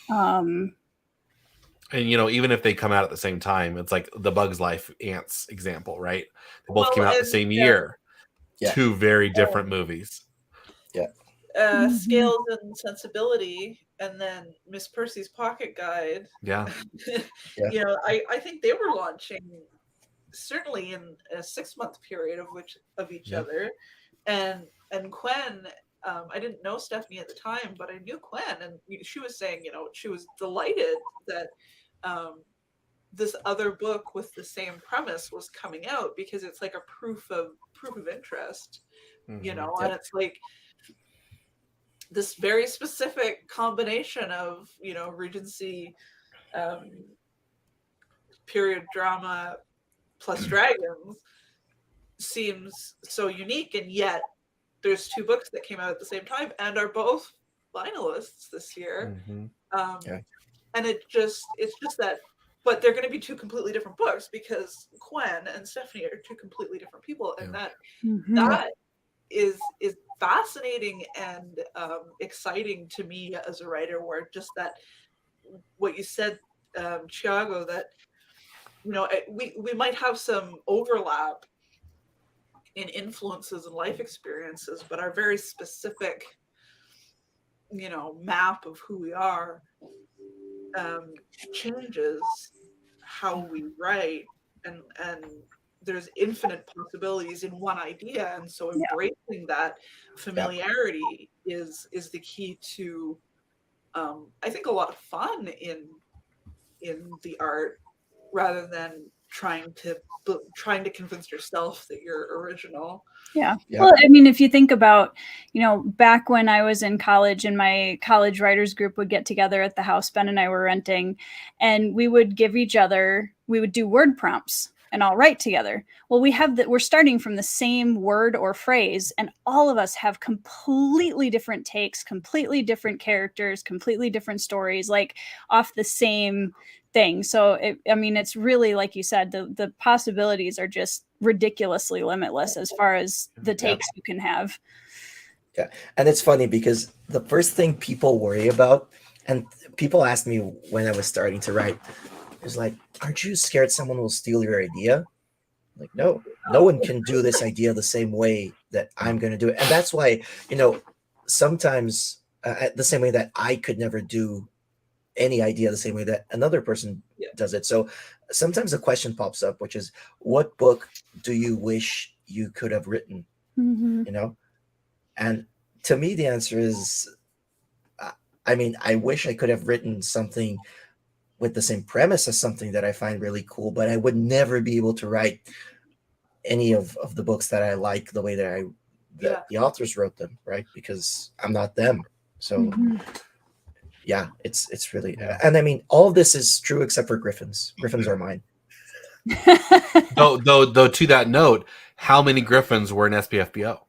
And even if they come out at the same time, it's like the Bug's Life Ants example, right? They both came out the same year. Yeah. 2 very different movies. Yeah. Scales and Sensibility, and then Miss Percy's Pocket Guide. Yeah. I think they were launching certainly in a 6-month period of each other, and Quen, I didn't know Stephanie at the time, but I knew Quen, and she was saying, she was delighted that this other book with the same premise was coming out, because it's like a proof of interest, Mm-hmm. and it's like this very specific combination of Regency period drama plus dragons seems so unique, and yet there's two books that came out at the same time and are both finalists this year. Mm-hmm. And it's just that, but they're going to be two completely different books, because Quen and Stephanie are two completely different people, and that is fascinating and exciting to me as a writer, where just that, what you said, Thiago, that we might have some overlap in influences and life experiences, but our very specific map of who we are changes how we write, and there's infinite possibilities in one idea, and so embracing that familiarity is the key to I think a lot of fun in the art, rather than trying to convince yourself that you're original. Yeah. Well, I mean, if you think about, back when I was in college and my college writers group would get together at the house Ben and I were renting, and we would we would do word prompts and all write together. Well, we're starting from the same word or phrase, and all of us have completely different takes, completely different characters, completely different stories, like off the same thing. So, it's really, like you said, the possibilities are just ridiculously limitless as far as the takes you can have. Yeah. And it's funny because the first thing people worry about, and people asked me when I was starting to write, is like, aren't you scared someone will steal your idea? Like, no one can do this idea the same way that I'm going to do it. And that's why, sometimes the same way that I could never do any idea the same way that another person does it. So sometimes a question pops up, which is, what book do you wish you could have written? Mm-hmm. And to me, the answer is, I wish I could have written something with the same premise as something that I find really cool, but I would never be able to write any of the books that I like the way that the authors wrote them, right? Because I'm not them. So it's really, and all of this is true except for Griffins. Griffins are mine. Though to that note, how many Griffins were in SPFBO?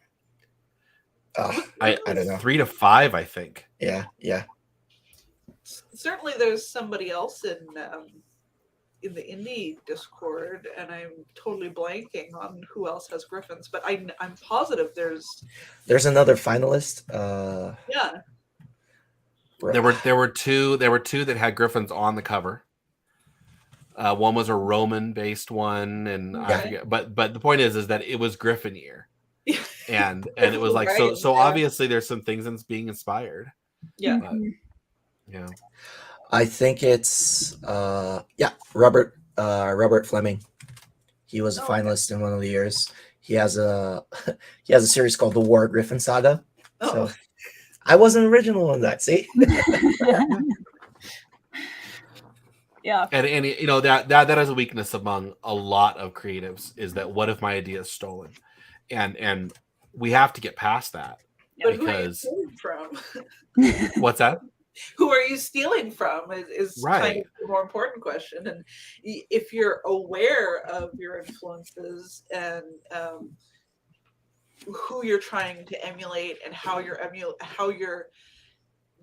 I don't know. 3 to 5, I think. Yeah. Certainly, there's somebody else in the indie Discord, and I'm totally blanking on who else has Griffins. But I'm positive there's another finalist. There were two that had Griffins on the cover. One was a Roman-based one, and I forget. But the point is that it was Griffin year, and it was like so. Obviously, there's some things that's being inspired. Yeah. But, I think it's Robert Fleming. He was a finalist in one of the years. He has a series called The War Griffin Saga. So I wasn't original in that. See. Yeah. And that is a weakness among a lot of creatives, is that what if my idea is stolen, and we have to get past that. But because who are you stealing from? What's that? Who are you stealing from is right. Kind of the more important question. And if you're aware of your influences and who you're trying to emulate and how you're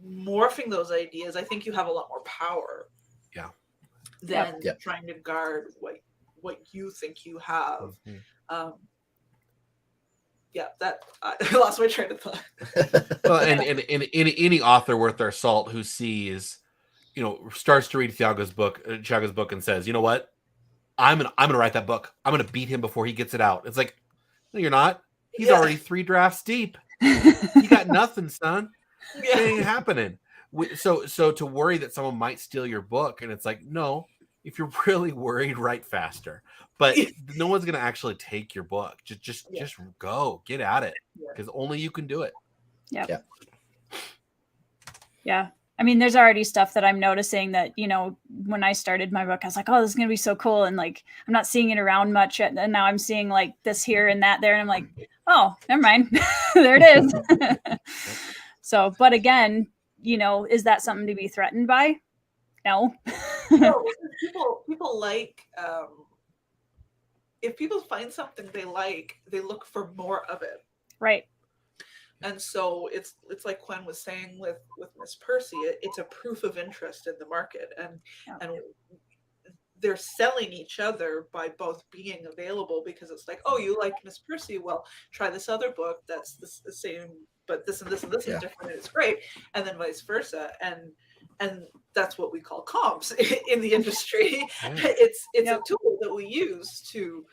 morphing those ideas, I think you have a lot more power. Yeah. Than trying to guard what you think you have. Mm-hmm. I lost my train of thought. Well, and any author worth their salt who sees, starts to read Thiago's book and says, you know what, I'm gonna write that book. I'm gonna beat him before he gets it out. It's like, no, you're not. He's already 3 drafts deep. You got nothing, son. It ain't happening. So to worry that someone might steal your book, and it's like, no, if you're really worried, write faster. But no one's gonna actually take your book. Just go, get at it, because only you can do it. Yeah. I mean, there's already stuff that I'm noticing that, you know, when I started my book, I was like, oh, this is going to be so cool. And like, I'm not seeing it around much. And now I'm seeing like this here and that there. And I'm like, oh, never mind. There it is. So, but again, you know, is that something to be threatened by? No. No, people like, if people find something they like, they look for more of it. Right. And so it's like Quen was saying with Miss Percy, it's a proof of interest in the market, and they're selling each other by both being available, because it's like, oh, you like Miss Percy, well, try this other book that's the same, but this and this and this is different, and it's great, and then vice versa, and that's what we call comps in the industry. It's a tool that we use to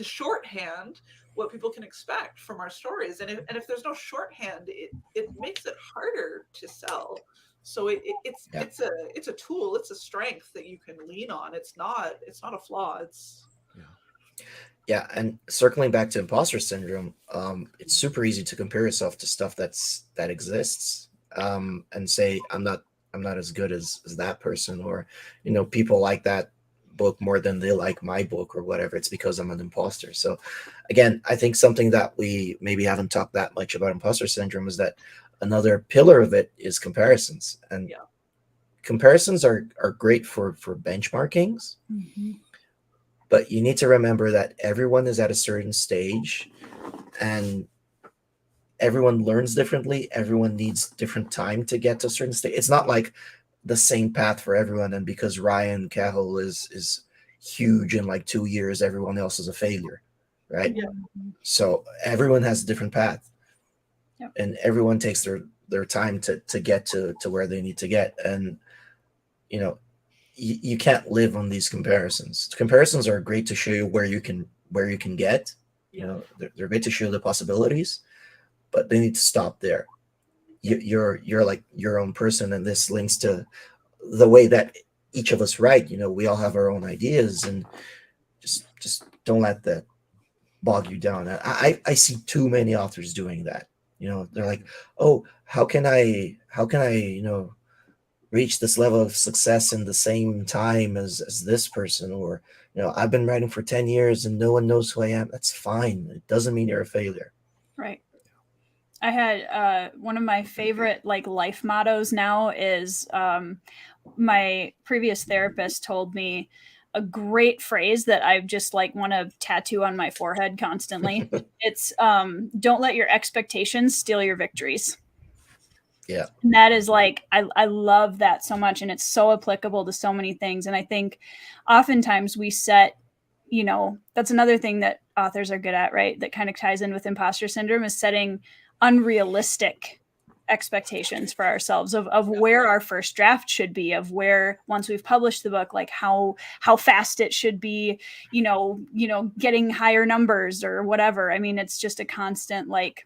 shorthand what people can expect from our stories, and if there's no shorthand, it makes it harder to sell. So it's a tool, it's a strength that you can lean on. It's not a flaw. And circling back to imposter syndrome, it's super easy to compare yourself to stuff that exists, and say I'm not as good as that person, or you know, people like that book more than they like my book or whatever. It's because I'm an imposter. So again, I think something that we maybe haven't talked that much about imposter syndrome is that another pillar of it is comparisons, and comparisons are great for benchmarkings. But you need to remember that everyone is at a certain stage, and everyone learns differently. Everyone needs different time to get to a certain stage. It's not like the same path for everyone, and because Ryan Cahill is huge in like 2 years, everyone else is a failure, right? So everyone has a different path, and everyone takes their time to get to where they need to get. And you know, you can't live on these comparisons. Comparisons are great to show you where you can get. You know, they're great to show the possibilities, but they need to stop there. You're like your own person, and this links to the way that each of us write. You know, we all have our own ideas, and just don't let that bog you down. I see too many authors doing that. You know, they're like, oh, how can I you know, reach this level of success in the same time as this person, or you know, I've been writing for 10 years and no one knows who I am. That's fine. It doesn't mean you're a failure. Right. I had one of my favorite like life mottos now is my previous therapist told me a great phrase that I just like want to tattoo on my forehead constantly. It's don't let your expectations steal your victories. Yeah. And that is like, I love that so much. And it's so applicable to so many things. And I think oftentimes we set, you know, that's another thing that authors are good at, right? That kind of ties in with imposter syndrome, is setting unrealistic expectations for ourselves of where our first draft should be, of where, once we've published the book, like how fast it should be, you know, getting higher numbers or whatever. I mean, it's just a constant, like,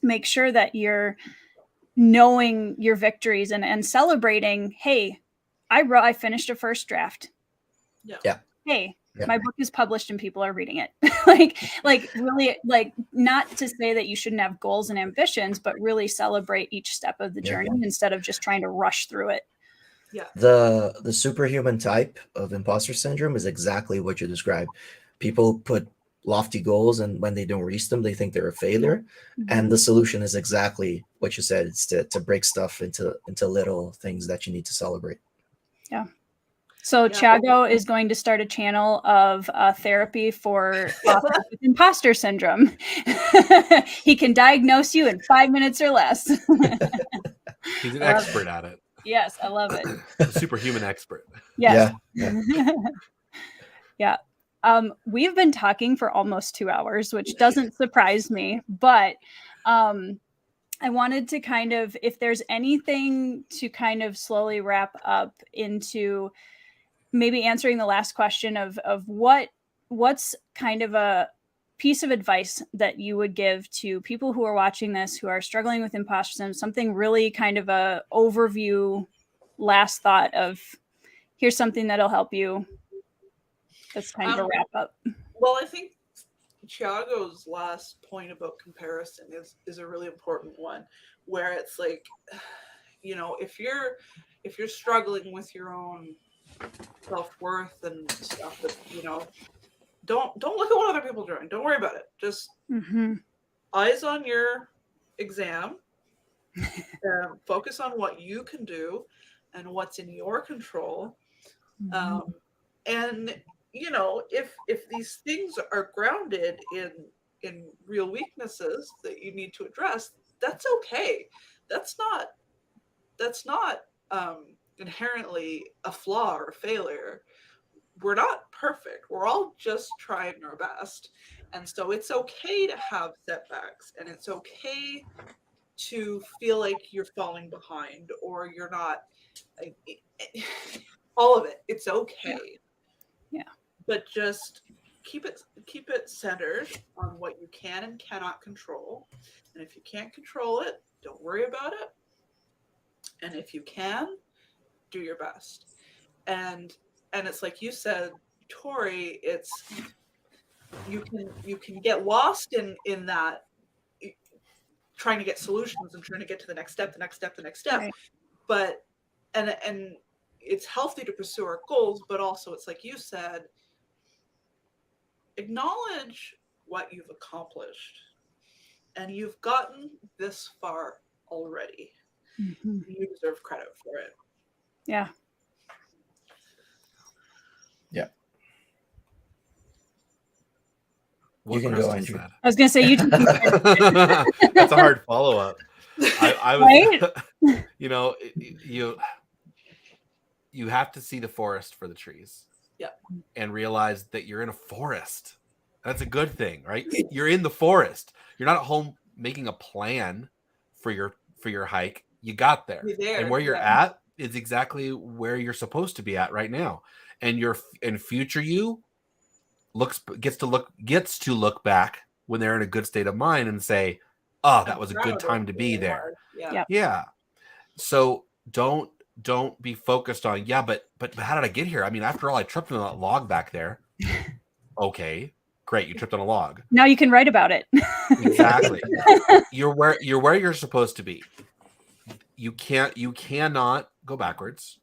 make sure that you're knowing your victories and celebrating, hey, I finished a first draft. Hey, my book is published and people are reading it. like really, like, not to say that you shouldn't have goals and ambitions, but really celebrate each step of the journey instead of just trying to rush through it. The superhuman type of imposter syndrome is exactly what you described. People put lofty goals, and when they don't reach them, they think they're a failure. And the solution is exactly what you said. It's to break stuff into little things that you need to celebrate. So Thiago is going to start a channel of therapy for authors with imposter syndrome. He can diagnose you in 5 minutes or less. He's an expert at it. Yes, I love it. A superhuman expert. Yes. Yeah. We've been talking for almost 2 hours, which doesn't surprise me, but I wanted to kind of, if there's anything to kind of slowly wrap up into maybe answering the last question of what's kind of a piece of advice that you would give to people who are watching this, who are struggling with imposter syndrome, something really kind of a overview last thought of, here's something that'll help you. That's kind of a wrap up. Well, I think Thiago's last point about comparison is a really important one, where it's like, if you're struggling with your own self-worth and stuff, that don't look at what other people are doing. Don't worry about it. Just eyes on your exam. Focus on what you can do and what's in your control. And if these things are grounded in real weaknesses that you need to address, that's okay. That's not inherently a flaw or a failure. We're not perfect. We're all just trying our best. And so it's okay to have setbacks, and it's okay to feel like you're falling behind or you're not, all of it. It's okay. Yeah. But just keep it centered on what you can and cannot control. And if you can't control it, don't worry about it. And if you can, do your best. And it's like you said, Tori, it's you can get lost in that, trying to get solutions and trying to get to the next step. Right. But and it's healthy to pursue our goals, but also it's like you said, acknowledge what you've accomplished, and you've gotten this far already. You deserve credit for it. Yeah. Yeah. What you can go, Andrew. I was gonna say you. That's a hard follow up. I was, right? You have to see the forest for the trees. Yeah. And realize that you're in a forest. That's a good thing, right? You're in the forest. You're not at home making a plan for your hike. You got there. You're there. And where you're at is exactly where you're supposed to be at right now. And future you gets to look back when they're in a good state of mind and say, "Oh, that was a good time to be there." Yeah. So don't be focused on, but how did I get here? I mean, after all, I tripped on that log back there. Okay, great. You tripped on a log. Now you can write about it. Exactly. You're where you're supposed to be. You cannot go backwards.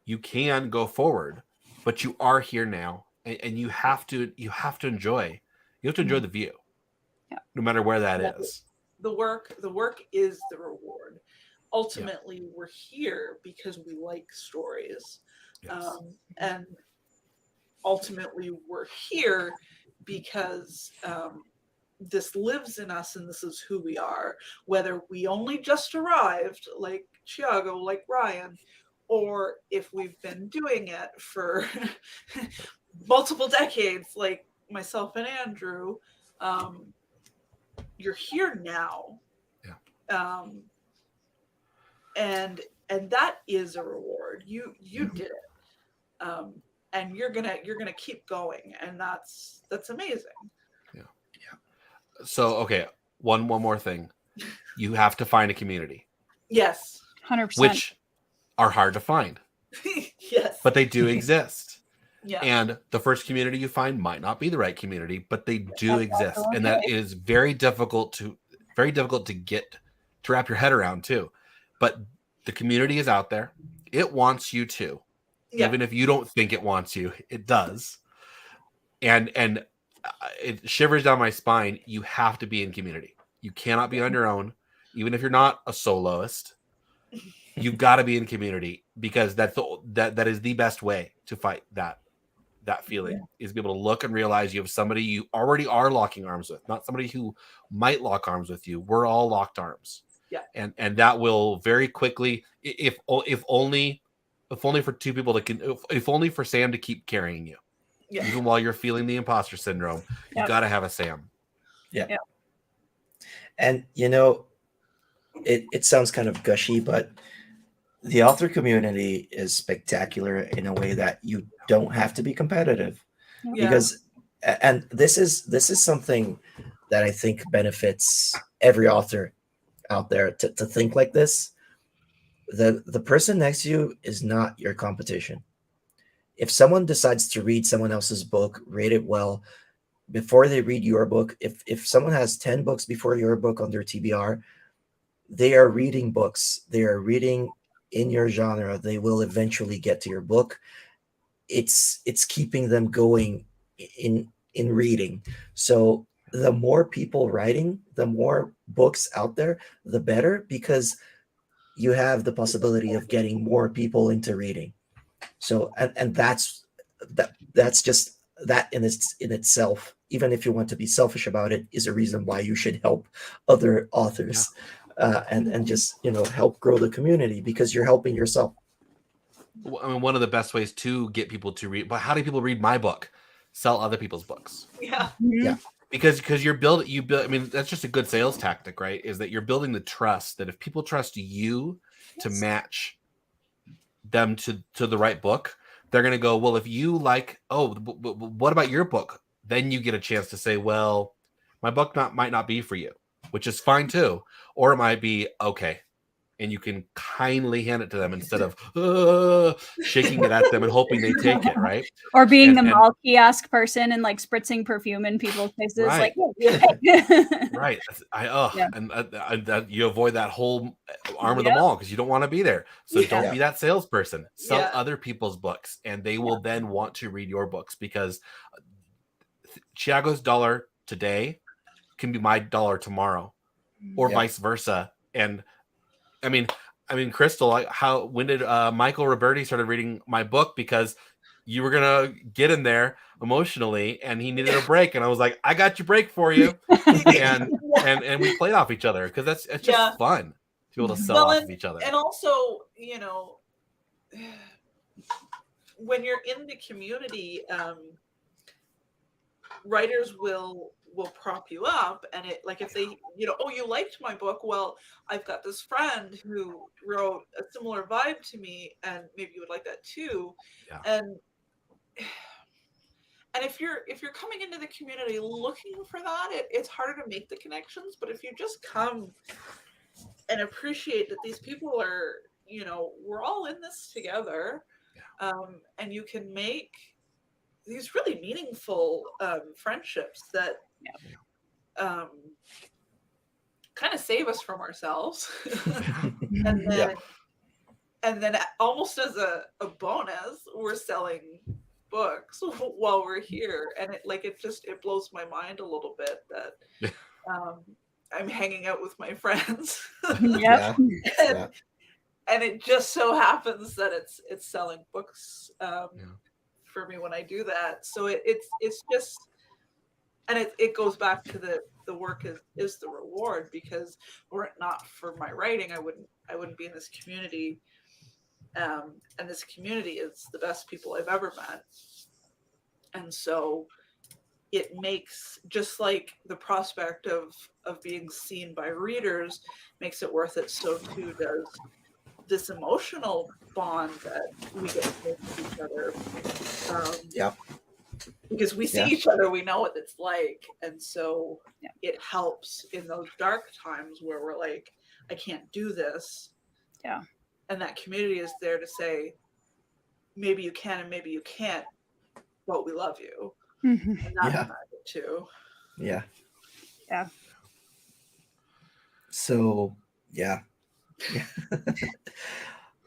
You can go forward, but you are here now, and you have to enjoy. You have to enjoy the view, no matter where that is. The work is the reward. Ultimately, we're here because we like stories. Yes. And ultimately, we're here because this lives in us and this is who we are. Whether we only just arrived, like Thiago, like Ryan, or if we've been doing it for multiple decades, like myself and Andrew, you're here now. Yeah. And that is a reward. You did it, and you're gonna keep going, and that's amazing. Yeah. So okay, one more thing, you have to find a community. Yes, 100%. Which are hard to find. Yes, but they do exist. Yeah. And the first community you find might not be the right community, but they do exist, okay. and that is very difficult to get to wrap your head around too. But the community is out there. It wants you to. Yeah. Even if you don't think it wants you, it does. And it shivers down my spine. You have to be in community. You cannot be on your own, even if you're not a soloist. You've got to be in community, because that is the best way to fight that feeling, is be able to look and realize you have somebody you already are locking arms with, not somebody who might lock arms with you. We're all locked arms. Yeah. And that will very quickly, if only for two people if only for Sam to keep carrying you. Yeah. Even while you're feeling the imposter syndrome, you got to have a Sam. Yeah. And it sounds kind of gushy, but the author community is spectacular in a way that you don't have to be competitive. Because, and this is something that I think benefits every author out there to think like this. The person next to you is not your competition. if someone decides to read someone else's book, rate it well before they read your book. If someone has 10 books before your book on their TBR, they are reading books. They are reading in your genre. They will eventually get to your book. It's keeping them going in reading. So the more people writing, the more books out there, the better, because you have the possibility of getting more people into reading. So and that's just that in itself, even if you want to be selfish about it, is a reason why you should help other authors. And just, help grow the community, because you're helping yourself. I mean, one of the best ways to get people to read, but how do people read my book? Sell other people's books. Yeah. Yeah. Because you build. I mean, that's just a good sales tactic, right? Is that you're building the trust that if people trust you to match them to the right book, they're going to go, well, if you like, what about your book? Then you get a chance to say, well, my book might not be for you, which is fine too. Or it might be, okay. And you can kindly hand it to them instead of shaking it at them and hoping they take it, right? Or being the mall kiosk person and like spritzing perfume in people's faces, right. like, right. And you avoid that whole arm of the mall because you don't want to be there. So don't be that salesperson. Sell other people's books, and they will then want to read your books, because Thiago's $1 today can be my $1 tomorrow, or vice versa. And I mean, Krystle, when did Michael Roberti started reading my book? Because you were gonna get in there emotionally, and he needed a break, and I was like, I got your break for you, and we played off each other, because it's just fun to be able to sell off of each other. And also, when you're in the community, writers will prop you up, and it, like, if they, oh, you liked my book, well, I've got this friend who wrote a similar vibe to me, and maybe you would like that too. And if you're coming into the community looking for that, it's harder to make the connections. But if you just come and appreciate that these people are, we're all in this together, and you can make these really meaningful friendships that kind of save us from ourselves. and then almost as a bonus, we're selling books while we're here, and it blows my mind a little bit that I'm hanging out with my friends. And it just so happens that it's selling books for me when I do that. So it's just, and it goes back to the work is the reward, because were it not for my writing, I wouldn't be in this community. And this community is the best people I've ever met. And so it makes, just like the prospect of being seen by readers makes it worth it, so too does this emotional bond that we get with each other. Because we see each other, we know what it's like. And so it helps in those dark times where we're like, I can't do this. Yeah. And that community is there to say, maybe you can and maybe you can't, but we love you. Mm-hmm. And that's magic too. Yeah. Yeah. So,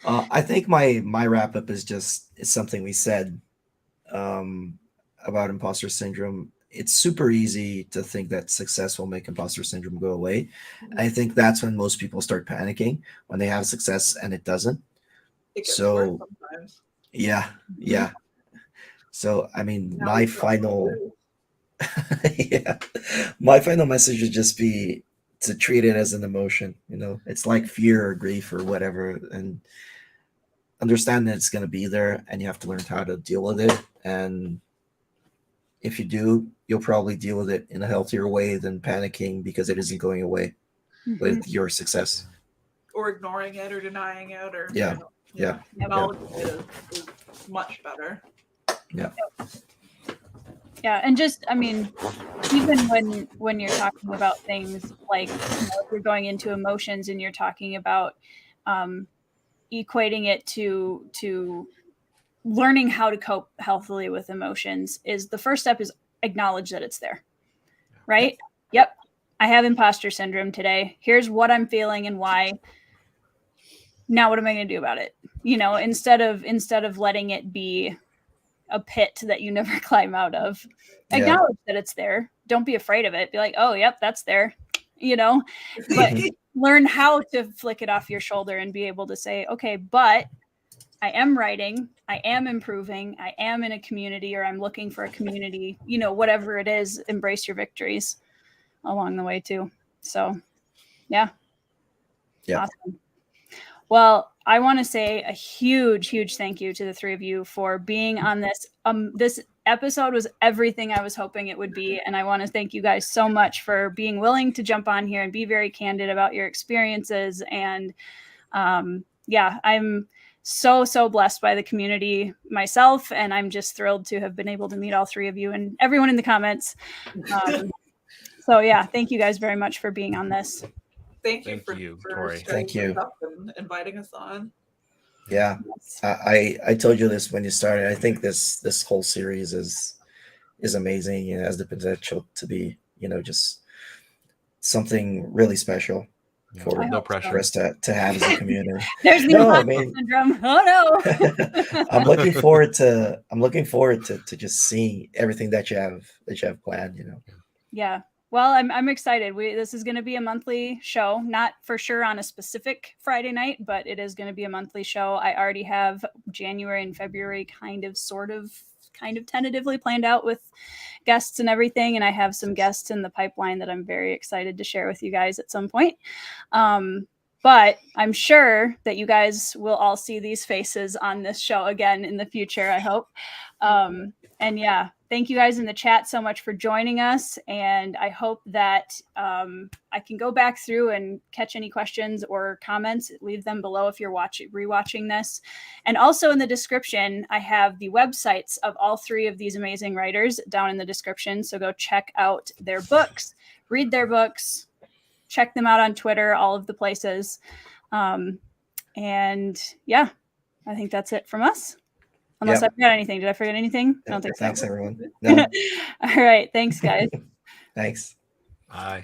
I think my wrap up is something we said about imposter syndrome. It's super easy to think that success will make imposter syndrome go away. I think that's when most people start panicking, when they have success and it doesn't. It gets worse sometimes. Yeah. So, I mean, my final message would just be to treat it as an emotion. It's like fear or grief or whatever, and understand that it's going to be there, and you have to learn how to deal with it. And if you do, you'll probably deal with it in a healthier way than panicking because it isn't going away with your success, or ignoring it or denying it, or Acknowledging it is much better. And just, I mean, even when you're talking about things like, if you're going into emotions and you're talking about equating it to learning how to cope healthily with emotions is the first step is acknowledge that it's there, right? Yep. I have imposter syndrome today. Here's what I'm feeling and why. Now what am I going to do about it? You know, instead of letting it be a pit that you never climb out of, acknowledge that it's there. Don't be afraid of it. Be like, oh, yep, that's there, you know, but learn how to flick it off your shoulder and be able to say, okay, but I am writing, I am improving, I am in a community, or I'm looking for a community, you know, whatever it is, embrace your victories along the way too. So yeah. Awesome. Well, I want to say a huge thank you to the three of you for being on this. This episode was everything I was hoping it would be. And I want to thank you guys so much for being willing to jump on here and be very candid about your experiences. And yeah, I'm so blessed by the community myself. And I'm just thrilled to have been able to meet all three of you and everyone in the comments. So yeah, thank you guys very much for being on this. Thank you, Tori. Thank you. And inviting us on. Yeah, I told you this when you started. I think this whole series is amazing and has the potential to be, you know, just something really special for no pressure for us to have as a community. There's the imposter syndrome. Oh no. I'm looking forward to just seeing everything that you have planned, you know. Yeah. Well, I'm excited. This is going to be a monthly show, not for sure on a specific Friday night, but it is going to be a monthly show. I already have January and February kind of tentatively planned out with guests and everything. And I have some guests in the pipeline that I'm very excited to share with you guys at some point. But I'm sure that you guys will all see these faces on this show again in the future, I hope. And yeah, thank you guys in the chat so much for joining us. And I hope that I can go back through and catch any questions or comments. Leave them below if you're rewatching this. And also in the description, I have the websites of all three of these amazing writers down in the description. So go check out their books, read their books, check them out on Twitter, all of the places. And yeah, I think that's it from us. Unless I forgot anything. Did I forget anything? I don't think so. Thanks, everyone. No. All right. Thanks, guys. Thanks. Bye.